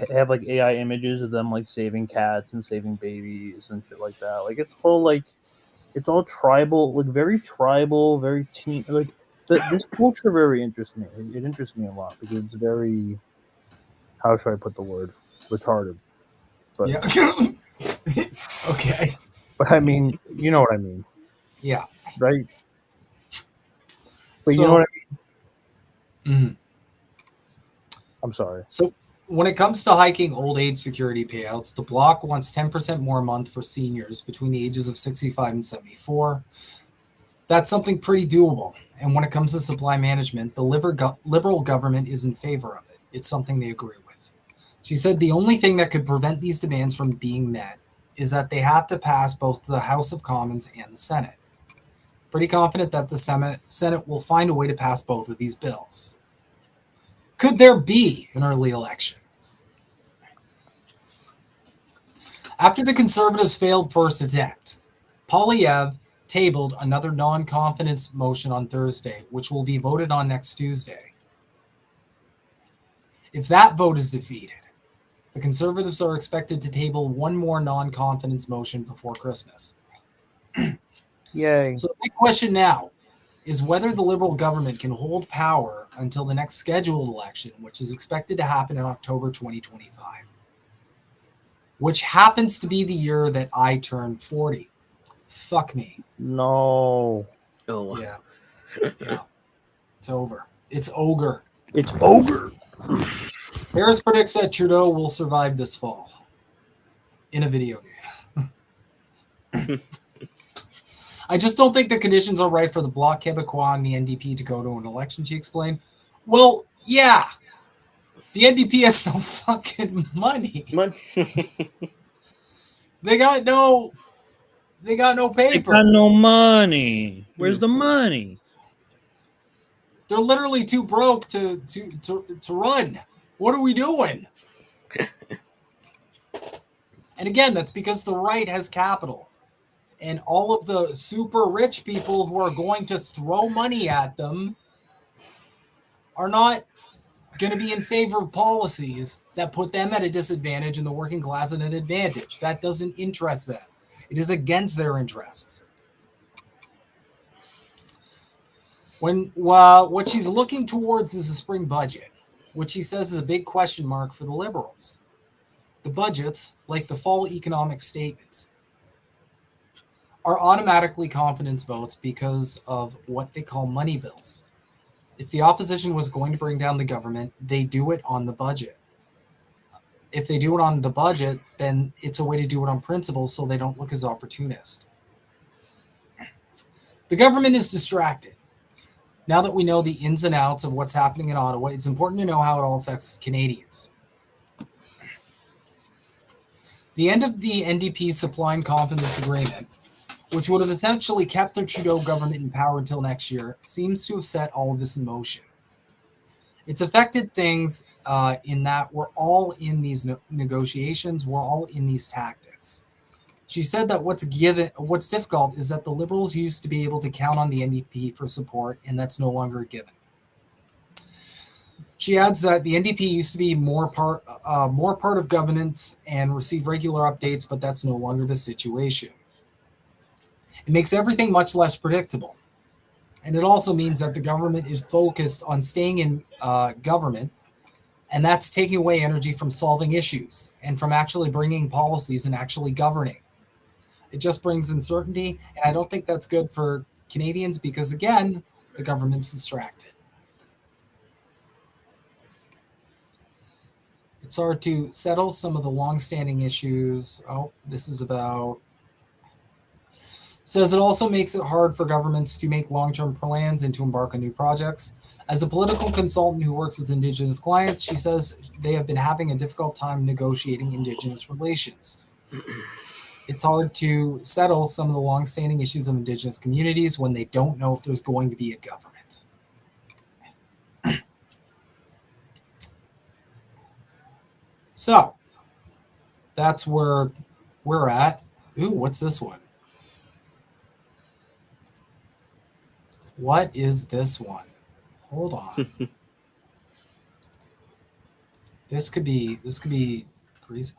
have like AI images of them like saving cats and saving babies and shit like that. Like it's all tribal, like very tribal, very team. Like this culture very interests me. It interests me a lot because it's very, how should I put the word, retarded. But, yeah. Okay. But I mean, you know what I mean. Yeah. Right. But you know what I mean. Mm-hmm. I'm sorry. So when it comes to hiking old age security payouts, the Bloc wants 10% more a month for seniors between the ages of 65 and 74. That's something pretty doable. And when it comes to supply management, the Liberal government is in favor of it. It's something they agree with. She said the only thing that could prevent these demands from being met is that they have to pass both the House of Commons and the Senate. Pretty confident that the Senate will find a way to pass both of these bills. Could there be an early election? After the Conservatives' failed first attempt, Poilievre tabled another non-confidence motion on Thursday, which will be voted on next Tuesday. If that vote is defeated, the Conservatives are expected to table one more non-confidence motion before Christmas. Yay. So the big question now is whether the Liberal government can hold power until the next scheduled election, which is expected to happen in October 2025, which happens to be the year that I turn 40. Fuck me. No. Oh. Yeah. Yeah. It's over. It's ogre. It's ogre. Harris predicts that Trudeau will survive this fall in a video game. I just don't think the conditions are right for the Bloc Québécois and the NDP to go to an election, she explained. Well, yeah. The NDP has no fucking money. They got no paper. They got no money. Where's the money? They're literally too broke to run. What are we doing? And again, that's because the right has capital. And all of the super rich people who are going to throw money at them are not going to be in favor of policies that put them at a disadvantage and the working class at an advantage. That doesn't interest them. It is against their interests. What she's looking towards is a spring budget, which she says is a big question mark for the Liberals. The budgets, like the fall economic statements, are automatically confidence votes because of what they call money bills. If the opposition was going to bring down the government, they do it on the budget. If they do it on the budget, then it's a way to do it on principle so they don't look as opportunist. The government is distracted. Now that we know the ins and outs of what's happening in Ottawa, it's important to know how it all affects Canadians. The end of the NDP's supply and confidence agreement, which would have essentially kept the Trudeau government in power until next year, seems to have set all of this in motion. It's affected things in that we're all in these negotiations, we're all in these tactics. She said that what's difficult is that the Liberals used to be able to count on the NDP for support, and that's no longer a given. She adds that the NDP used to be more part of governance and receive regular updates, but that's no longer the situation. It makes everything much less predictable. And it also means that the government is focused on staying in government, and that's taking away energy from solving issues and from actually bringing policies and actually governing. It just brings uncertainty, and I don't think that's good for Canadians because, again, the government's distracted. It's hard to settle some of the long-standing issues. Oh, this is about... Says it also makes it hard for governments to make long-term plans and to embark on new projects. As a political consultant who works with Indigenous clients, she says they have been having a difficult time negotiating Indigenous relations. It's hard to settle some of the long-standing issues of Indigenous communities when they don't know if there's going to be a government. So, that's where we're at. Ooh, what's this one? What is this one? Hold on. This could be crazy.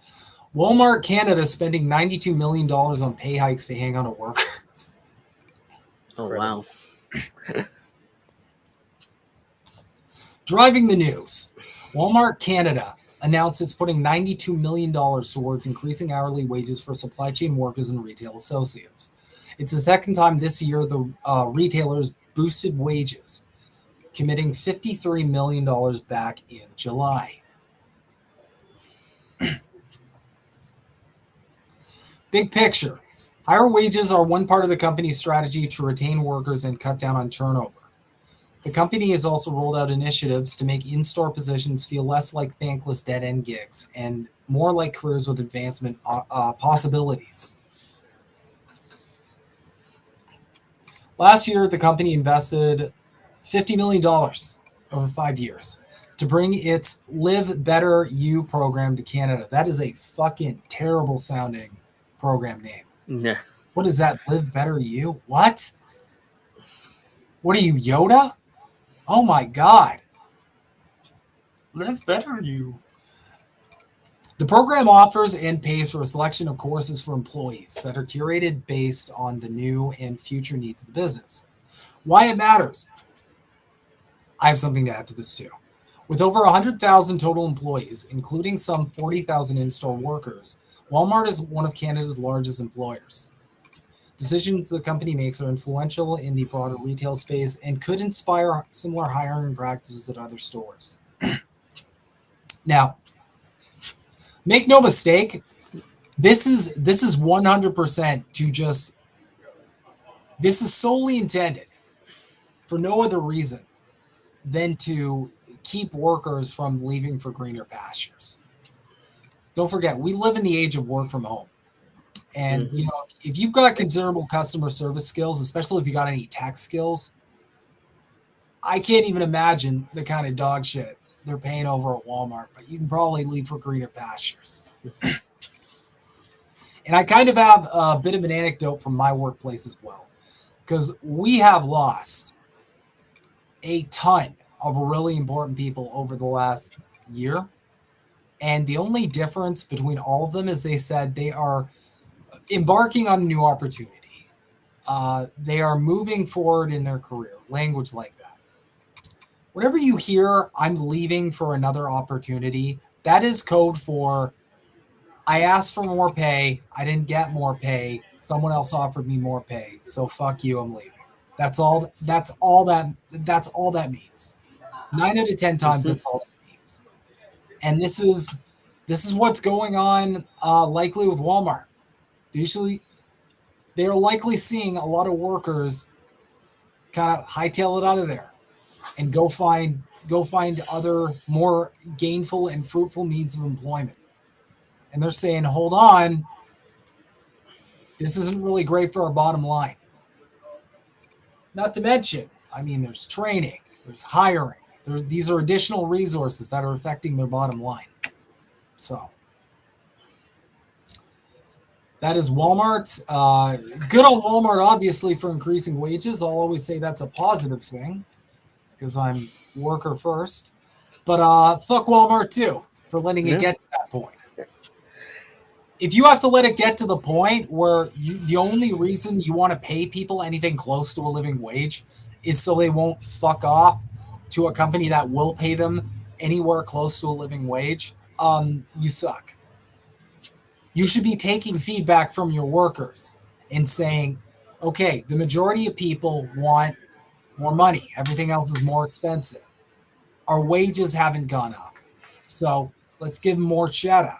Walmart Canada spending $92 million on pay hikes to hang on to workers. Oh, wow. Driving the news. Walmart Canada announced it's putting $92 million towards increasing hourly wages for supply chain workers and retail associates. It's the second time this year the retailers boosted wages, committing $53 million back in July. Big picture. Higher wages are one part of the company's strategy to retain workers and cut down on turnover. The company has also rolled out initiatives to make in-store positions feel less like thankless dead-end gigs and more like careers with advancement possibilities. Last year, the company invested $50 million over 5 years to bring its Live Better You program to Canada. That is a fucking terrible sounding program name. Yeah. What is that? Live Better You? What? What are you, Yoda? Oh my God. Live Better You. The program offers and pays for a selection of courses for employees that are curated based on the new and future needs of the business. Why it matters. I have something to add to this too. With over 100,000 total employees, including some 40,000 in-store workers, Walmart is one of Canada's largest employers. Decisions the company makes are influential in the broader retail space and could inspire similar hiring practices at other stores. Now, make no mistake, this is 100% to just, this is solely intended for no other reason than to keep workers from leaving for greener pastures. Don't forget, we live in the age of work from home. And, you know, if you've got considerable customer service skills, especially if you got any tech skills, I can't even imagine the kind of dog shit they're paying over at Walmart, but you can probably leave for greener pastures. And I kind of have a bit of an anecdote from my workplace as well, because we have lost a ton of really important people over the last year. And the only difference between all of them is they said they are embarking on a new opportunity. They are moving forward in their career, language like that. Whenever you hear I'm leaving for another opportunity, that is code for I asked for more pay, I didn't get more pay, someone else offered me more pay, so fuck you, I'm leaving. That's all that means. 9 out of 10 times that's all that means. And this is what's going on likely with Walmart. They are likely seeing a lot of workers kind of hightail it out of there and go find other more gainful and fruitful means of employment. And they're saying, hold on, this isn't really great for our bottom line. Not to mention, I mean, there's training, there's hiring, these are additional resources that are affecting their bottom line. So that is Walmart. Good on Walmart, obviously, for increasing wages. I'll always say that's a positive thing because I'm worker first. But fuck Walmart, too, for letting it get to that point. If you have to let it get to the point where the only reason you want to pay people anything close to a living wage is so they won't fuck off to a company that will pay them anywhere close to a living wage, you suck. You should be taking feedback from your workers and saying, okay, the majority of people want more money. Everything else is more expensive. Our wages haven't gone up. So let's give them more cheddar.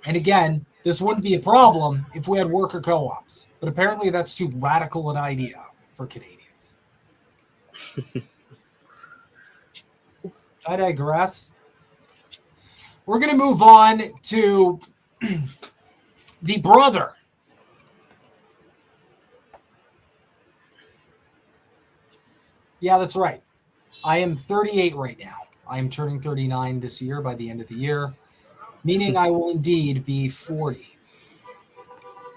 And again, this wouldn't be a problem if we had worker co-ops. But apparently that's too radical an idea for Canadians. I digress. We're going to move on to the brother. Yeah, that's right. I am 38 right now. I am turning 39 this year by the end of the year, meaning I will indeed be 40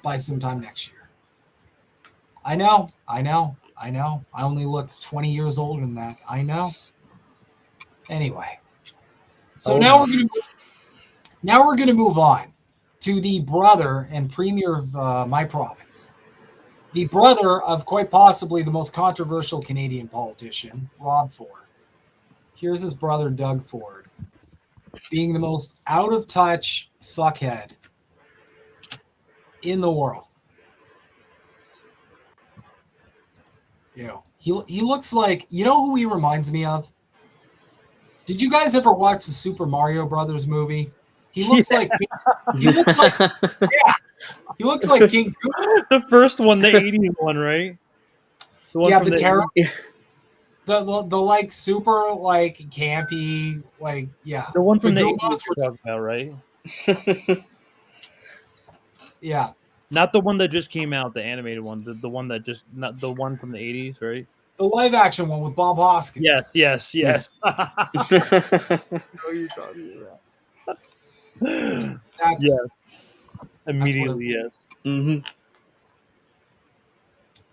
by sometime next year. I know. I only look 20 years older than that. I know. Anyway. So now we're going to move on to the brother and premier of my province. The brother of quite possibly the most controversial Canadian politician, Rob Ford. Here's his brother, Doug Ford, being the most out-of-touch fuckhead in the world. He looks like, you know who he reminds me of? Did you guys ever watch the Super Mario Brothers movie? He looks like King Koopa. The first one, the 80s one, right? The one from the terror. The like super like campy like the one from the 80s we're talking about, right? Yeah, not the one that just came out, the animated one, the one that just not the one from the 80s, right? The live action one with Bob Hoskins. Yes. I know you're talking about. Yes. Immediately, yes. Mm-hmm.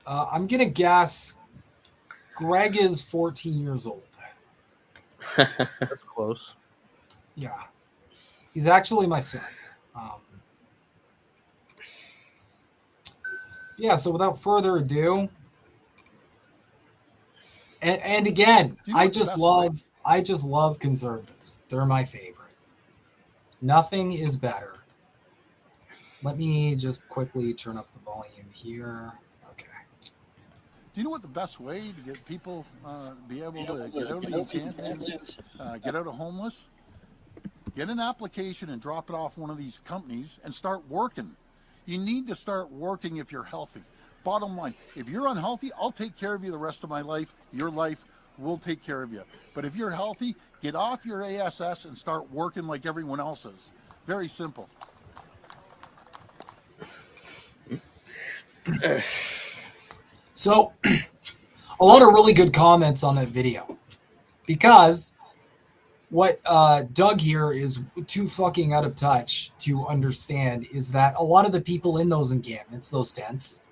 I'm gonna guess Greg is 14 years old. That's close. Yeah. He's actually my son. Yeah, so without further ado, and again, I just love conservatives. They're my favorite. Nothing is better. Let me just quickly turn up the volume here. Okay. Do you know what the best way to get people be able to get out of the encampment is? Get out of homeless? Get an application and drop it off one of these companies and start working. You need to start working if you're healthy. Bottom line, if you're unhealthy, I'll take care of you the rest of my life. Your life will take care of you. But if you're healthy, get off your ASS and start working like everyone else is. Very simple. So, a lot of really good comments on that video. Because what Doug here is too fucking out of touch to understand is that a lot of the people in those encampments, those tents,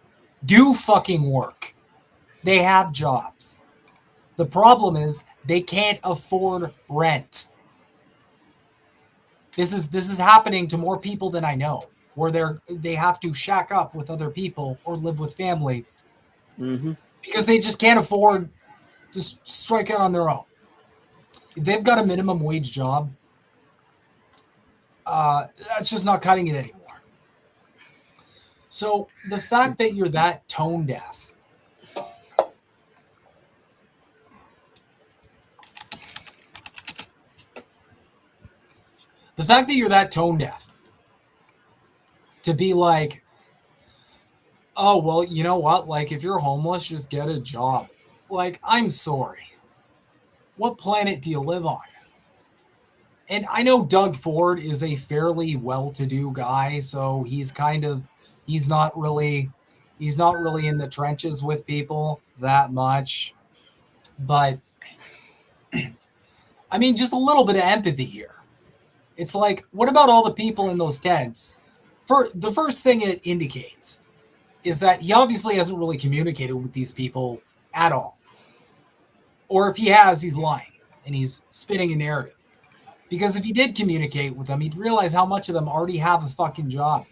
do fucking work. They have jobs. The problem is they can't afford rent. This is happening to more people than I know, where they have to shack up with other people or live with family because they just can't afford to strike out on their own. If they've got a minimum wage job, that's just not cutting it anymore. So the fact that you're that tone deaf, to be like, oh, well, you know what? Like, if you're homeless, just get a job. Like, I'm sorry. What planet do you live on? And I know Doug Ford is a fairly well-to-do guy, so he's not really in the trenches with people that much. But I mean, just a little bit of empathy here. It's like, what about all the people in those tents? The first thing it indicates is that he obviously hasn't really communicated with these people at all. Or if he has, he's lying and he's spinning a narrative. Because if he did communicate with them, he'd realize how much of them already have a fucking job.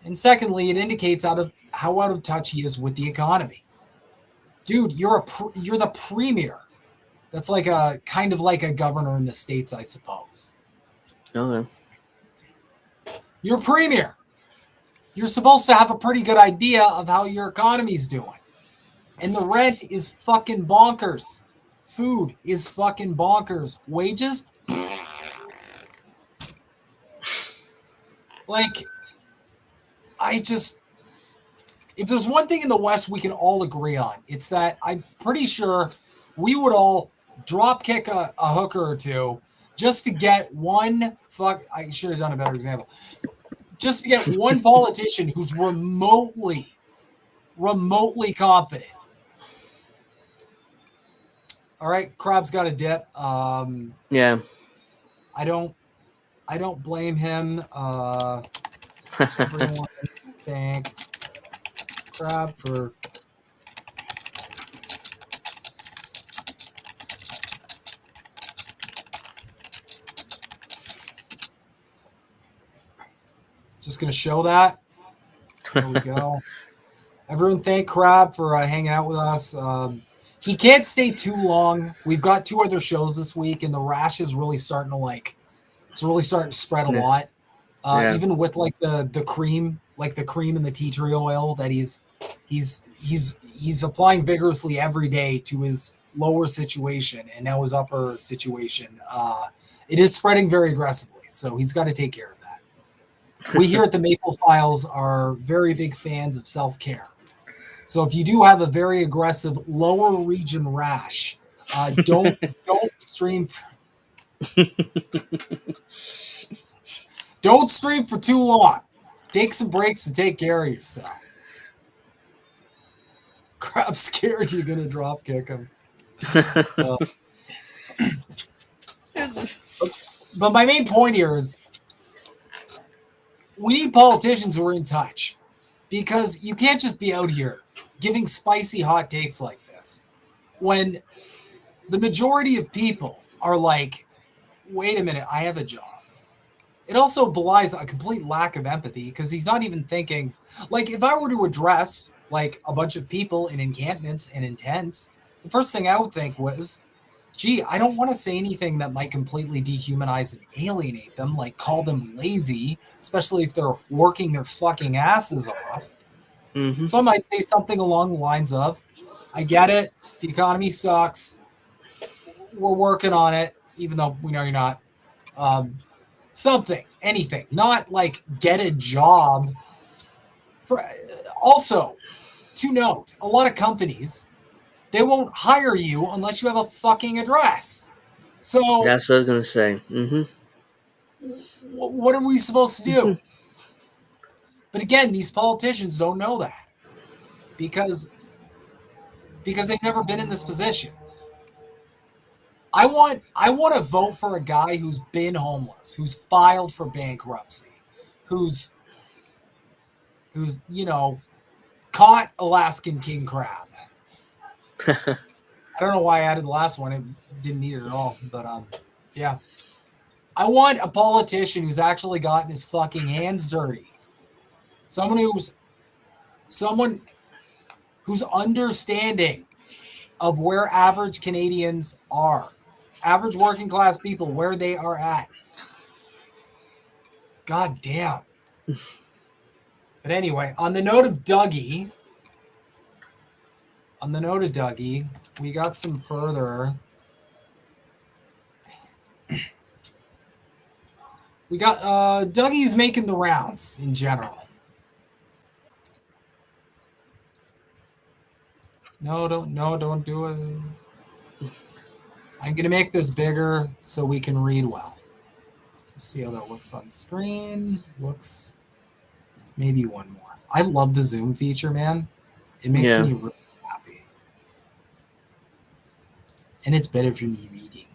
And secondly, it indicates how out of touch he is with the economy. Dude, you're the premier. That's like a kind of like a governor in the States, I suppose. Okay. You're premier. You're supposed to have a pretty good idea of how your economy's doing. And the rent is fucking bonkers. Food is fucking bonkers. Wages? Like, if there's one thing in the West we can all agree on, it's that I'm pretty sure we would all drop kick a hooker or two just to get one I should have done a better example. Just to get one politician who's remotely confident. All right, Crab's got a dip. Yeah. I don't blame him. Everyone thank Crab for just going to show that. There we go. Everyone thank Crab for hanging out with us. He can't stay too long. We've got 2 other shows this week, and the rash is really starting to spread a lot. Even with like the cream, like the cream and the tea tree oil that he's applying vigorously every day to his lower situation and now his upper situation. It is spreading very aggressively, so he's got to take care of that. We here at the Maple Files are very big fans of self-care. So if you do have a very aggressive lower region rash, don't stream. Don't stream for too long. Take some breaks to take care of yourself. Crab's scared you're gonna drop kick him. But my main point here is we need politicians who are in touch, because you can't just be out here giving spicy hot takes like this when the majority of people are like, wait a minute, I have a job. It also belies a complete lack of empathy, because he's not even thinking, like, if I were to address like a bunch of people in encampments and in tents, the first thing I would think was, gee, I don't want to say anything that might completely dehumanize and alienate them, like call them lazy, especially if they're working their fucking asses off. Mm-hmm. So I might say something along the lines of, I get it, the economy sucks, we're working on it, even though we know you're not. Something, anything, not like get a job. Also, to note, a lot of companies, they won't hire you unless you have a fucking address. So that's what I was gonna say. Mm-hmm. What are we supposed to do? But again, these politicians don't know that because they've never been in this position. I want to vote for a guy who's been homeless, who's filed for bankruptcy, who's caught Alaskan king crab. I don't know why I added the last one. It didn't need it at all, but yeah. I want a politician who's actually gotten his fucking hands dirty. Someone who's understanding of where average Canadians are. Average working class people, where they are at. God damn. But anyway, on the note of Dougie, we got some further. We got Dougie's making the rounds in general. No, don't do it. I'm going to make this bigger so we can read well. Let's see how that looks on screen. Looks maybe one more. I love the zoom feature, man. It makes me really happy. And it's better for me reading.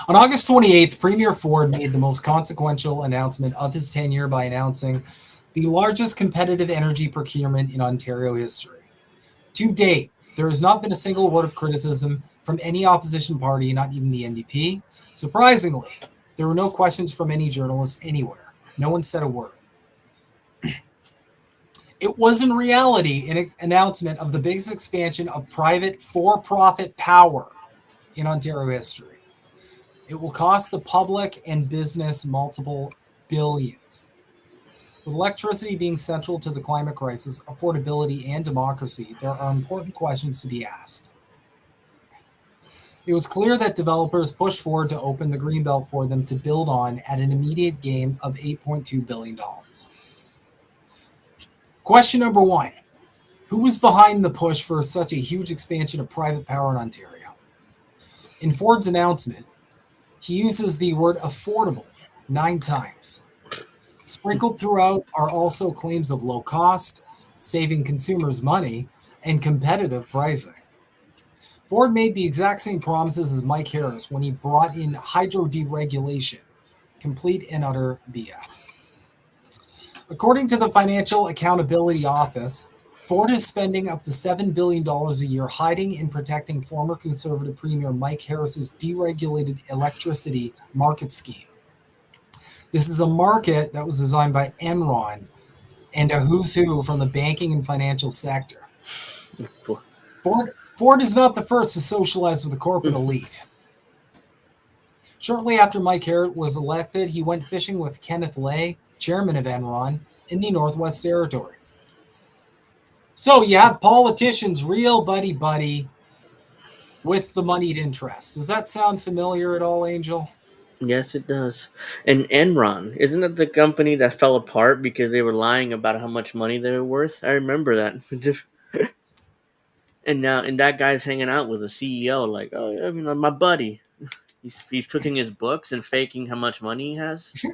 On August 28th, Premier Ford made the most consequential announcement of his tenure by announcing the largest competitive energy procurement in Ontario history. To date, there has not been a single word of criticism from any opposition party, not even the NDP. Surprisingly, there were no questions from any journalists anywhere. No one said a word. It was in reality an announcement of the biggest expansion of private for-profit power in Ontario history. It will cost the public and business multiple billions. With electricity being central to the climate crisis, affordability, and democracy, there are important questions to be asked. It was clear that developers pushed Ford to open the Greenbelt for them to build on at an immediate gain of $8.2 billion. Question number 1. Who was behind the push for such a huge expansion of private power in Ontario? In Ford's announcement, he uses the word affordable 9 times. Sprinkled throughout are also claims of low cost, saving consumers money, and competitive pricing. Ford made the exact same promises as Mike Harris when he brought in hydro deregulation. Complete and utter BS. According to the Financial Accountability Office, Ford is spending up to $7 billion a year hiding and protecting former Conservative Premier Mike Harris's deregulated electricity market scheme. This is a market that was designed by Enron and a who's who from the banking and financial sector. Ford is not the first to socialize with the corporate elite. Shortly after Mike Harris was elected, he went fishing with Kenneth Lay, chairman of Enron, in the Northwest Territories. So you have politicians real buddy-buddy with the moneyed interest. Does that sound familiar at all, Angel? Yes, it does. And Enron, isn't that the company that fell apart because they were lying about how much money they were worth? I remember that. And that guy's hanging out with a CEO, like, oh yeah, my buddy. He's cooking his books and faking how much money he has.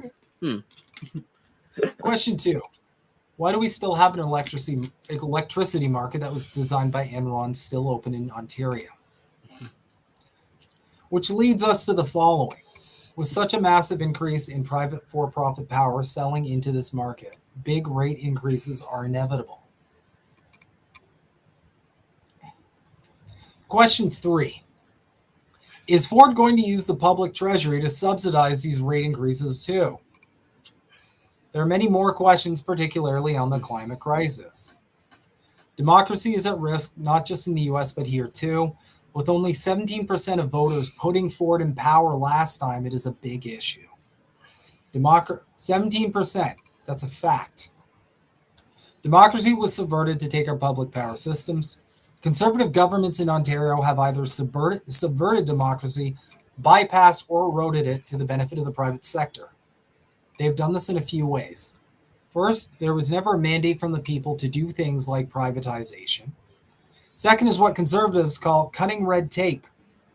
Question 2. Why do we still have an electricity market that was designed by Enron still open in Ontario? Which leads us to the following. With such a massive increase in private for-profit power selling into this market, big rate increases are inevitable. Question 3. Is Ford going to use the public treasury to subsidize these rate increases too? There are many more questions, particularly on the climate crisis. Democracy is at risk, not just in the US, but here too. With only 17% of voters putting Ford in power last time, it is a big issue. 17%, that's a fact. Democracy was subverted to take our public power systems. Conservative governments in Ontario have either subverted democracy, bypassed or eroded it to the benefit of the private sector. They've done this in a few ways. First, there was never a mandate from the people to do things like privatization. Second is what conservatives call cutting red tape,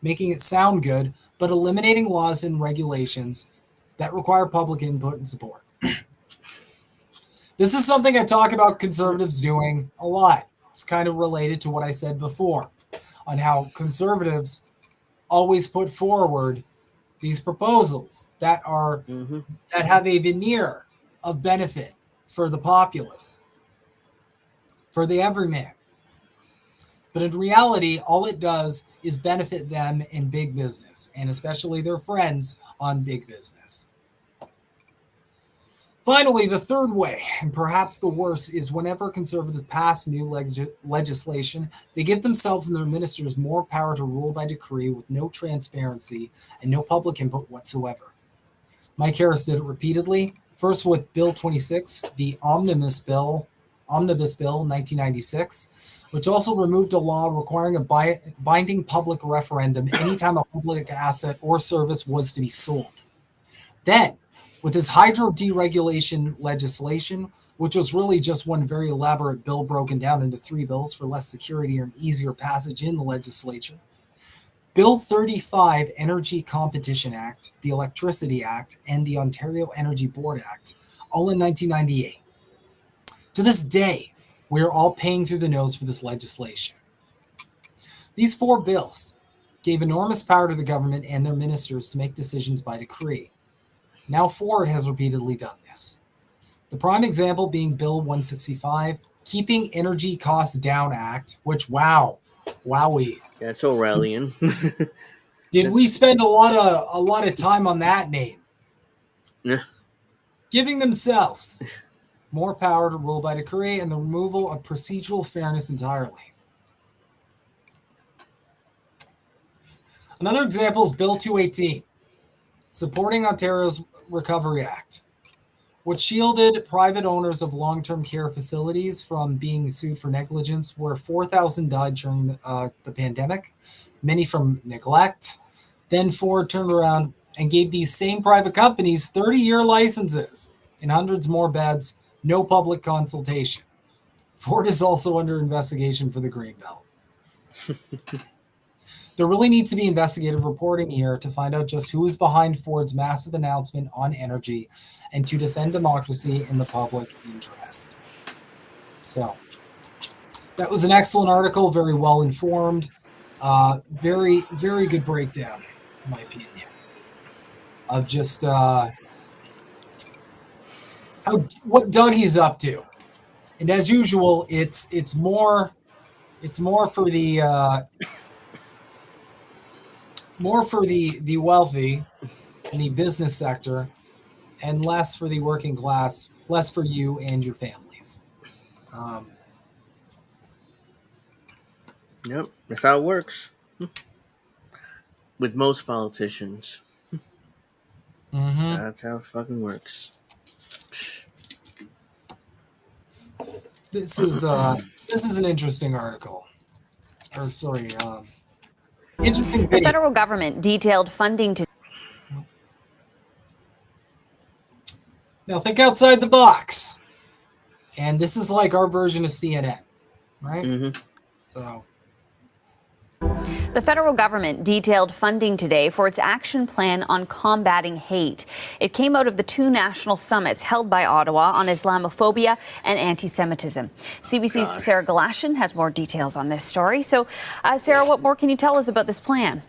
making it sound good, but eliminating laws and regulations that require public input and support. This is something I talk about conservatives doing a lot. It's kind of related to what I said before on how conservatives always put forward these proposals that are that have a veneer of benefit for the populace, for the everyman. But in reality, all it does is benefit them in big business, and especially their friends on big business. Finally, the third way, and perhaps the worst, is whenever conservatives pass new legislation, they give themselves and their ministers more power to rule by decree with no transparency and no public input whatsoever. Mike Harris did it repeatedly, first with Bill 26, the Omnibus Bill 1996, which also removed a law requiring a binding public referendum anytime a public asset or service was to be sold. Then, with his hydro deregulation legislation, which was really just one very elaborate bill broken down into 3 bills for less security and easier passage in the legislature. Bill 35, Energy Competition Act, the Electricity Act, and the Ontario Energy Board Act, all in 1998. To this day, we are all paying through the nose for this legislation. These 4 bills gave enormous power to the government and their ministers to make decisions by decree. Now Ford has repeatedly done this. The prime example being Bill 165, Keeping Energy Costs Down Act, which, wowee. That's Orwellian. Did we spend a lot of time on that name? Yeah. Giving themselves more power to rule by decree, and the removal of procedural fairness entirely. Another example is Bill 218, supporting Ontario's Recovery Act, which shielded private owners of long-term care facilities from being sued for negligence, where 4,000 died during the pandemic, many from neglect. Then Ford turned around and gave these same private companies 30-year licenses and hundreds more beds, no public consultation. Ford is also under investigation for the Greenbelt. There really needs to be investigative reporting here to find out just who is behind Ford's massive announcement on energy and to defend democracy in the public interest. So that was an excellent article, very well informed, very, very good breakdown, in my opinion, of just what Dougie's up to. And as usual, it's more for the the wealthy in the business sector, and less for the working class, less for you and your families. Yep, that's how it works with most politicians. That's how it fucking works. This is an interesting article. Or sorry, interesting video. The federal government detailed funding to. Now think outside the box. And this is like our version of CNN, right? So. The federal government detailed funding today for its action plan on combating hate. It came out of the 2 national summits held by Ottawa on Islamophobia and anti-Semitism. CBC's Sarah Galashan has more details on this story. So, Sarah, what more can you tell us about this plan?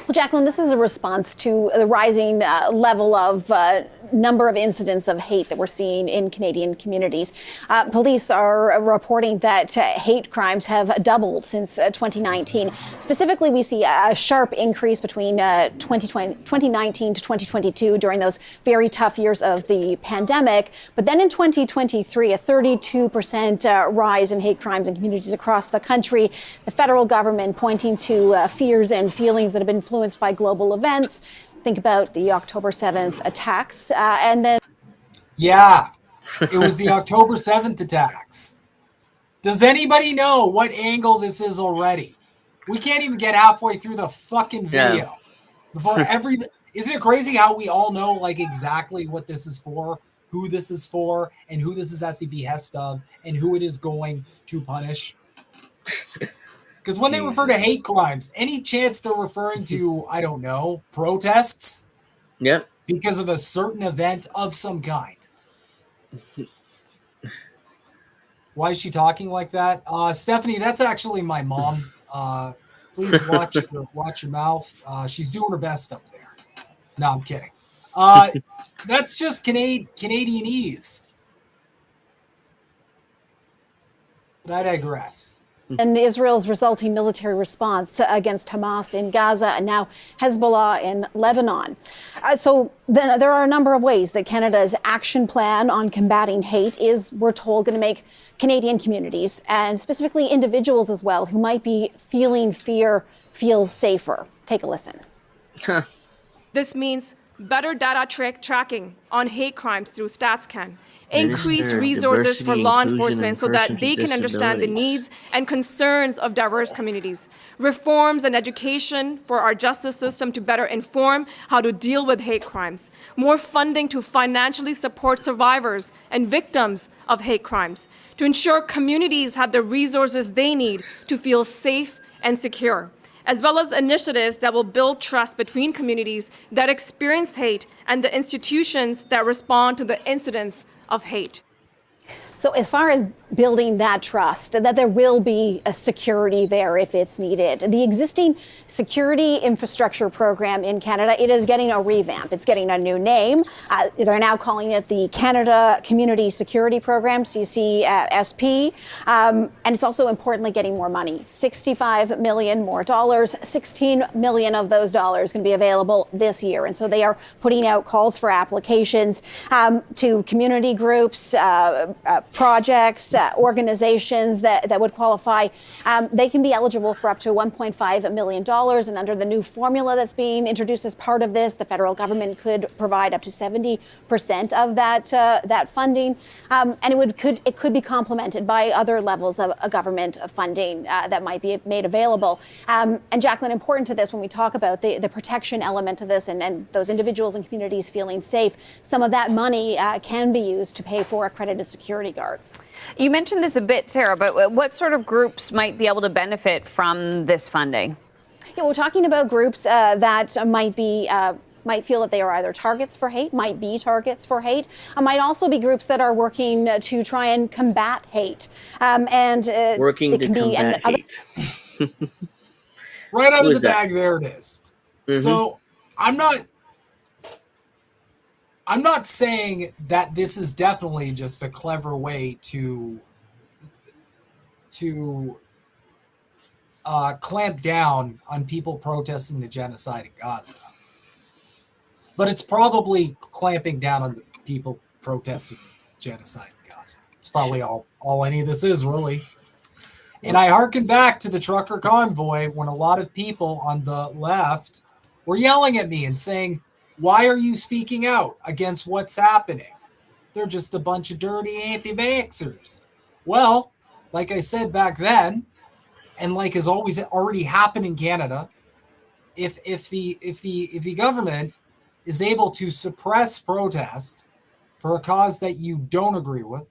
Well, Jacqueline, this is a response to the rising level of number of incidents of hate that we're seeing in Canadian communities. Police are reporting that hate crimes have doubled since 2019. Specifically, we see a sharp increase between 2019 to 2022 during those very tough years of the pandemic. But then in 2023, a 32% rise in hate crimes in communities across the country. The federal government pointing to fears and feelings that have been influenced by global events. Think about the October 7th attacks, and then... Yeah, it was the October 7th attacks. Does anybody know what angle this is already? We can't even get halfway through the fucking video. Before isn't it crazy how we all know like exactly what this is for, who this is for, and who this is at the behest of, and who it is going to punish? Because when they refer to hate crimes, any chance they're referring to, I don't know, protests? Yep. Because of a certain event of some kind. Why is she talking like that? Stephanie, that's actually my mom. Please watch your mouth. She's doing her best up there. No, I'm kidding. That's just Canadianese. But I digress. And Israel's resulting military response against Hamas in Gaza and now Hezbollah in Lebanon. So then there are a number of ways that Canada's action plan on combating hate is, we're told, going to make Canadian communities and specifically individuals as well who might be feeling fear feel safer. Take a listen. This means better data tracking on hate crimes through StatsCan. Increase resources for law enforcement so that they can understand the needs and concerns of diverse communities. Reforms and education for our justice system to better inform how to deal with hate crimes. More funding to financially support survivors and victims of hate crimes. To ensure communities have the resources they need to feel safe and secure, as well as initiatives that will build trust between communities that experience hate and the institutions that respond to the incidents of hate. So as far as building that trust, that there will be a security there if it's needed. The existing security infrastructure program in Canada, it is getting a revamp. It's getting a new name. They're now calling it the Canada Community Security Program, CCSP. And it's also importantly getting more money, $65 million more dollars. $16 million of those dollars can be available this year. And so they are putting out calls for applications to community groups, projects, organizations that would qualify. They can be eligible for up to $1.5 million. And under the new formula that's being introduced as part of this, the federal government could provide up to 70% of that funding. And it could be complemented by other levels of government funding that might be made available. And Jacqueline, important to this when we talk about the protection element of this and those individuals and communities feeling safe, some of that money can be used to pay for accredited security guards. You mentioned this a bit, Sarah, but what sort of groups might be able to benefit from this funding? Yeah, we're talking about groups that might feel that they are either targets for hate, might be targets for hate, might also be groups that are working to try and combat hate. Working to combat hate. Right out of the bag, there it is. Mm-hmm. So I'm not saying that this is definitely just a clever way to clamp down on people protesting the genocide in Gaza. But it's probably clamping down on the people protesting genocide in Gaza. It's probably all any of this is, really. And I hearken back to the trucker convoy when a lot of people on the left were yelling at me and saying, why are you speaking out against what's happening? They're just a bunch of dirty anti-vaxxers. Well, like I said back then, and like has always already happened in Canada, if the government is able to suppress protest for a cause that you don't agree with,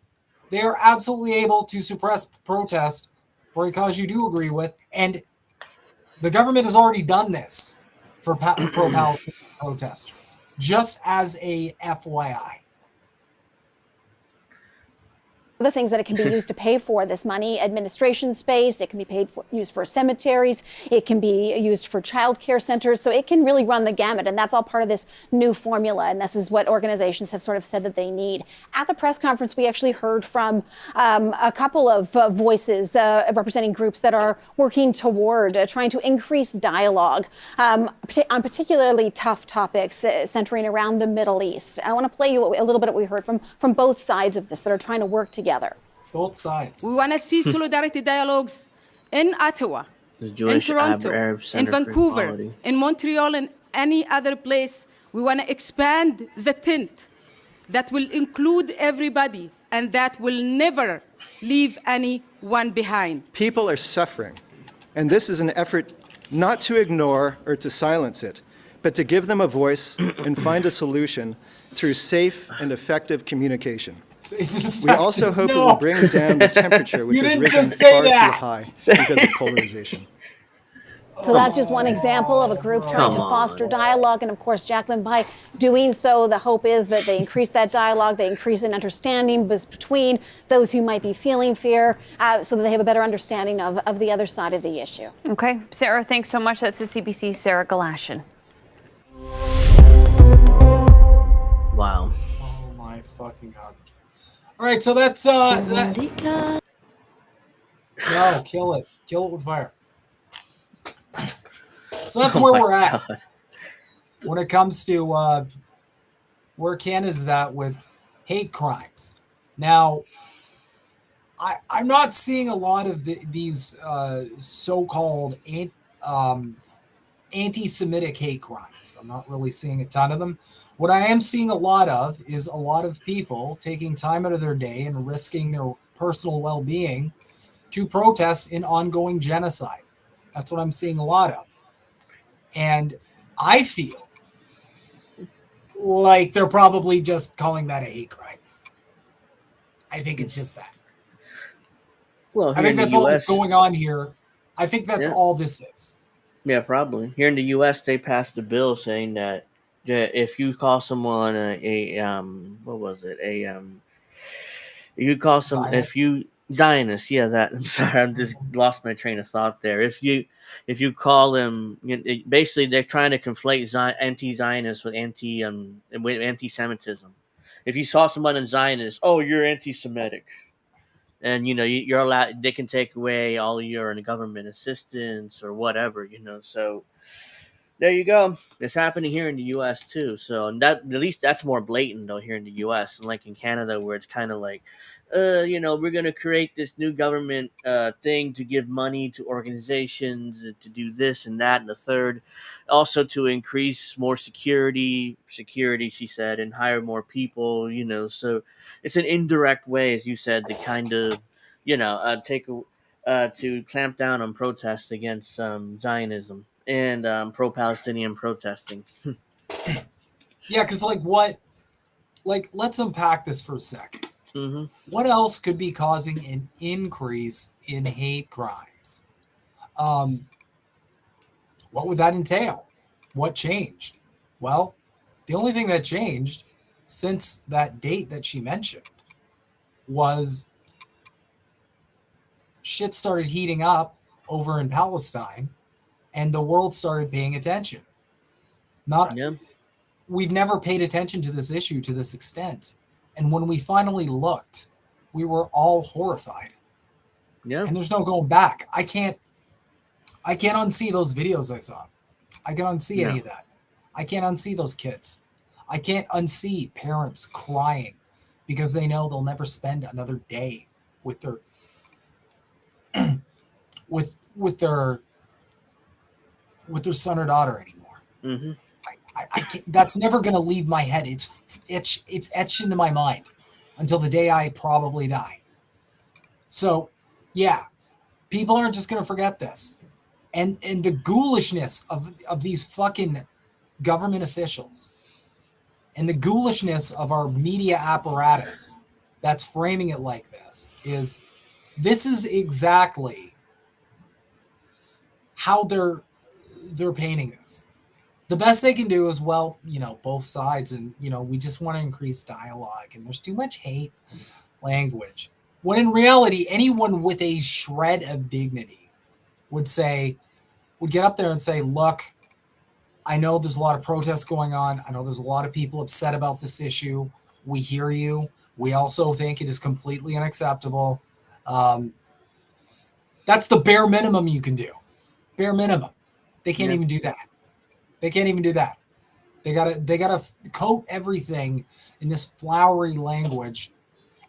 they are absolutely able to suppress protest for a cause you do agree with. And the government has already done this for pro-Palestinian protesters, just as a FYI. The things that it can be used to pay for this money, administration space, it can be used for cemeteries, it can be used for child care centers, so it can really run the gamut, and that's all part of this new formula, and this is what organizations have sort of said that they need. At the press conference, we actually heard from a couple of voices representing groups that are working toward trying to increase dialogue on particularly tough topics centering around the Middle East. I want to play you a little bit of what we heard from both sides of this that are trying to work together. Both sides. We want to see solidarity dialogues in Ottawa, in Toronto, in Vancouver, in Montreal, and any other place. We want to expand the tent that will include everybody and that will never leave anyone behind. People are suffering, and this is an effort not to ignore or to silence it, but to give them a voice and find a solution through safe and effective communication. We also hope it will bring down the temperature, which has risen far too high because of polarization. So that's just one example of a group trying to foster dialogue. And of course, Jacqueline, by doing so, the hope is that they increase that dialogue, they increase an understanding between those who might be feeling fear, so that they have a better understanding of the other side of the issue. Okay, Sarah, thanks so much. That's the CBC's Sarah Galashan. Wow. Oh my fucking God. All right, so that's no, kill it with fire. So that's where we're at when it comes to where Canada's at with hate crimes. Now, I'm not seeing a lot of these so-called anti-Semitic hate crimes. I'm not really seeing a ton of them. What I am seeing a lot of is a lot of people taking time out of their day and risking their personal well-being to protest in ongoing genocide. That's what I'm seeing a lot of. And I feel like they're probably just calling that a hate crime. I think it's just that. Well, I think that's all that's going on here. I think that's all this is. Yeah, probably. Here in the U.S., they passed a bill saying that if you call someone a You call some Zionists, yeah, that. I'm sorry, I'm just lost my train of thought there. If you call them, basically they're trying to conflate anti-Zionists with anti-Semitism. If you saw someone in Zionist, oh, you're anti-Semitic, and you're allowed. They can take away all your government assistance or whatever, So there you go. It's happening here in the U.S. too. So that at least that's more blatant though here in the U.S. And like in Canada, where it's kind of like, we're gonna create this new government thing to give money to organizations to do this and that and the third, also to increase more security. She said, and hire more people. So it's an indirect way, as you said, to kind of, take to clamp down on protests against Zionism and pro-Palestinian protesting. Yeah, because let's unpack this for a second. Mm-hmm. What else could be causing an increase in hate crimes? What would that entail? What changed? Well, the only thing that changed since that date that she mentioned was shit started heating up over in Palestine, and the world started paying attention. We've never paid attention to this issue to this extent. And when we finally looked, we were all horrified. Yeah. And there's no going back. I can't unsee those videos I saw. I can unsee any of that. I can't unsee those kids. I can't unsee parents crying because they know they'll never spend another day with their with their son or daughter anymore. Mm-hmm. I can't, that's never going to leave my head. It's etched into my mind until the day I probably die. So, yeah, people aren't just going to forget this. And the ghoulishness of these fucking government officials and the ghoulishness of our media apparatus that's framing it like this is exactly how they're painting this. The best they can do is, both sides, and, we just want to increase dialogue, and there's too much hate language. When in reality, anyone with a shred of dignity would get up there and say, look, I know there's a lot of protests going on. I know there's a lot of people upset about this issue. We hear you. We also think it is completely unacceptable. That's the bare minimum you can do. Bare minimum. They can't even do that. They can't even do that. They gotta coat everything in this flowery language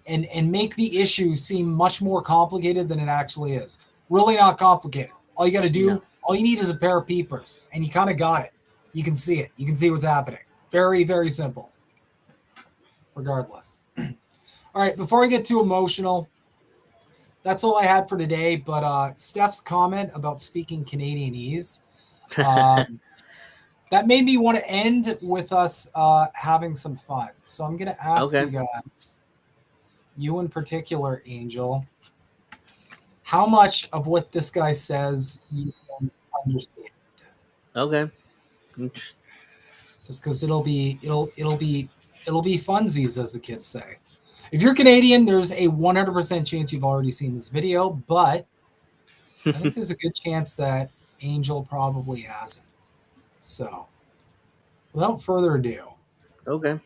and make the issue seem much more complicated than it actually is. Really not complicated. All you gotta do, all you need is a pair of peepers, and you kind of got it. You can see it. You can see what's happening. Very, very simple. Regardless. All right, before I get too emotional, that's all I had for today. But Steph's comment about speaking Canadianese, that made me want to end with us having some fun. So I'm going to ask you guys, you in particular, Angel, how much of what this guy says you can understand? Okay. Just because it'll be funsies, as the kids say. If you're Canadian, there's a 100% chance you've already seen this video, but I think there's a good chance that Angel probably hasn't. So, without further ado. Okay.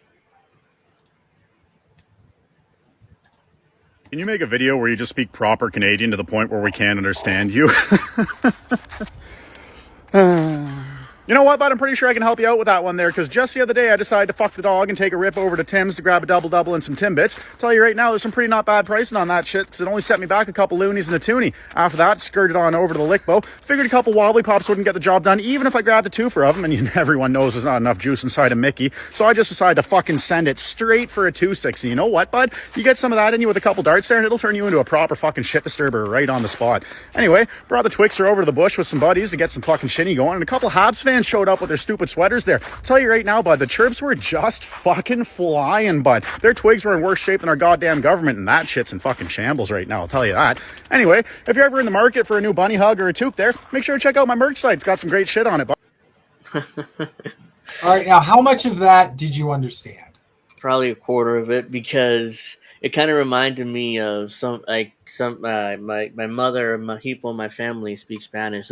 Can you make a video where you just speak proper Canadian to the point where we can't understand you? You know what, bud? I'm pretty sure I can help you out with that one there, because just the other day I decided to fuck the dog and take a rip over to Tim's to grab a double and some Timbits. Tell you right now, there's some pretty not bad pricing on that shit, because it only set me back a couple loonies and a toonie. After that, skirted on over to the Lickbo. Figured a couple wobbly pops wouldn't get the job done, even if I grabbed a twofer of them, and everyone knows there's not enough juice inside a Mickey. So I just decided to fucking send it straight for a 260. You know what, bud? You get some of that in you with a couple darts there, and it'll turn you into a proper fucking shit disturber right on the spot. Anyway, brought the Twixer over to the bush with some buddies to get some fucking shinny going, and a couple Habs fans showed up with their stupid sweaters there. Tell you right now, bud, the chirps were just fucking flying, bud. Their twigs were in worse shape than our goddamn government, and that shit's in fucking shambles right now, I'll tell you that. Anyway, if you're ever in the market for a new bunny hug or a toque there, make sure to check out my merch site. It's got some great shit on it, bud. All right, now how much of that did you understand? Probably a quarter of it, because it kind of reminded me of some my mother and my people in my family speak Spanish.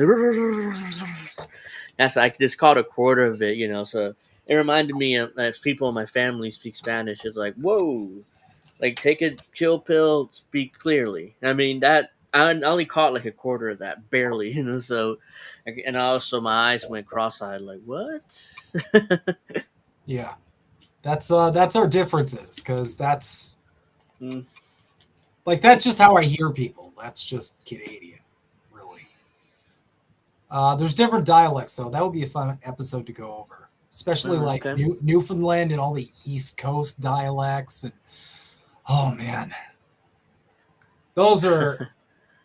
That's I just caught a quarter of it, So it reminded me of people in my family speak Spanish. It's like, whoa, like take a chill pill, speak clearly. I mean that I only caught like a quarter of that, barely, So, and also my eyes went cross-eyed, like what? Yeah, that's our differences, because that's that's just how I hear people. That's just Canadian, really. There's different dialects, though. That would be a fun episode to go over, especially Newfoundland and all the East Coast dialects. And oh man, those are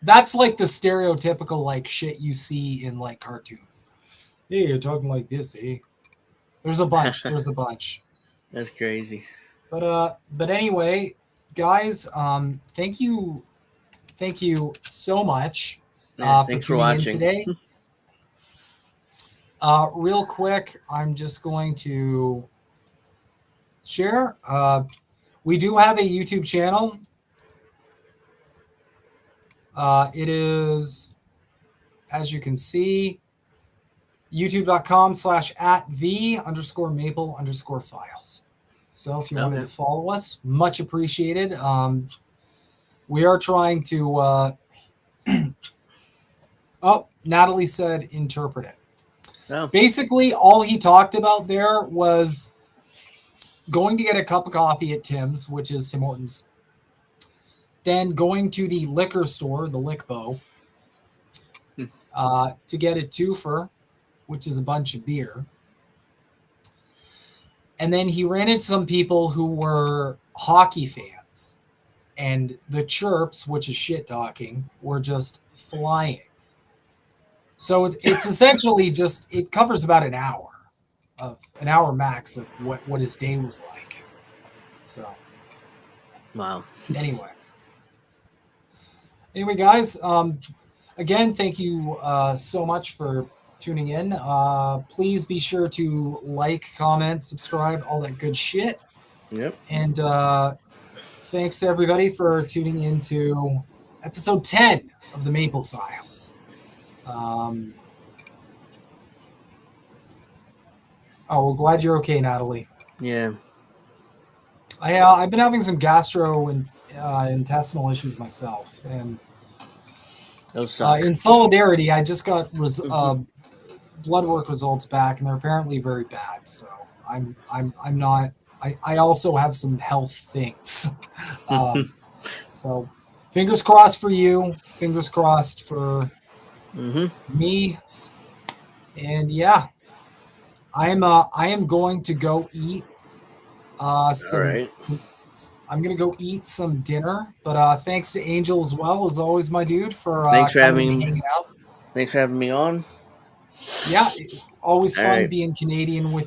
that's like the stereotypical like shit you see in like cartoons. Hey, you're talking like this, eh? There's a bunch. That's crazy. But anyway, guys, thank you so much for tuning in today. Real quick, I'm just going to share. We do have a YouTube channel. It is, as you can see, youtube.com/@the_maple_files. So if you wanted to follow us, much appreciated. We are trying to oh, Natalie said interpret it. Oh. Basically, all he talked about there was going to get a cup of coffee at Tim's, which is Tim Hortons, then going to the liquor store, the Lickbo, to get a twofer, which is a bunch of beer. And then he ran into some people who were hockey fans, and the chirps, which is shit talking, were just flying. So it's essentially just, it covers about an hour max of what his day was like. So, wow. Anyway, guys, again, thank you so much for tuning in. Please be sure to like, comment, subscribe, all that good shit. Yep. And thanks to everybody for tuning into episode 10 of the Maple Files. Well, glad you're okay, Natalie. Yeah. I've been having some intestinal issues myself, and in solidarity, I just got blood work results back, and they're apparently very bad. So I'm not. I also have some health things. So fingers crossed for you. Fingers crossed for me. And yeah, I am going to go eat some. All right. I'm gonna go eat some dinner, but thanks to Angel as well, as always, my dude, for hanging out. Thanks for having me on. Yeah, always fun being Canadian with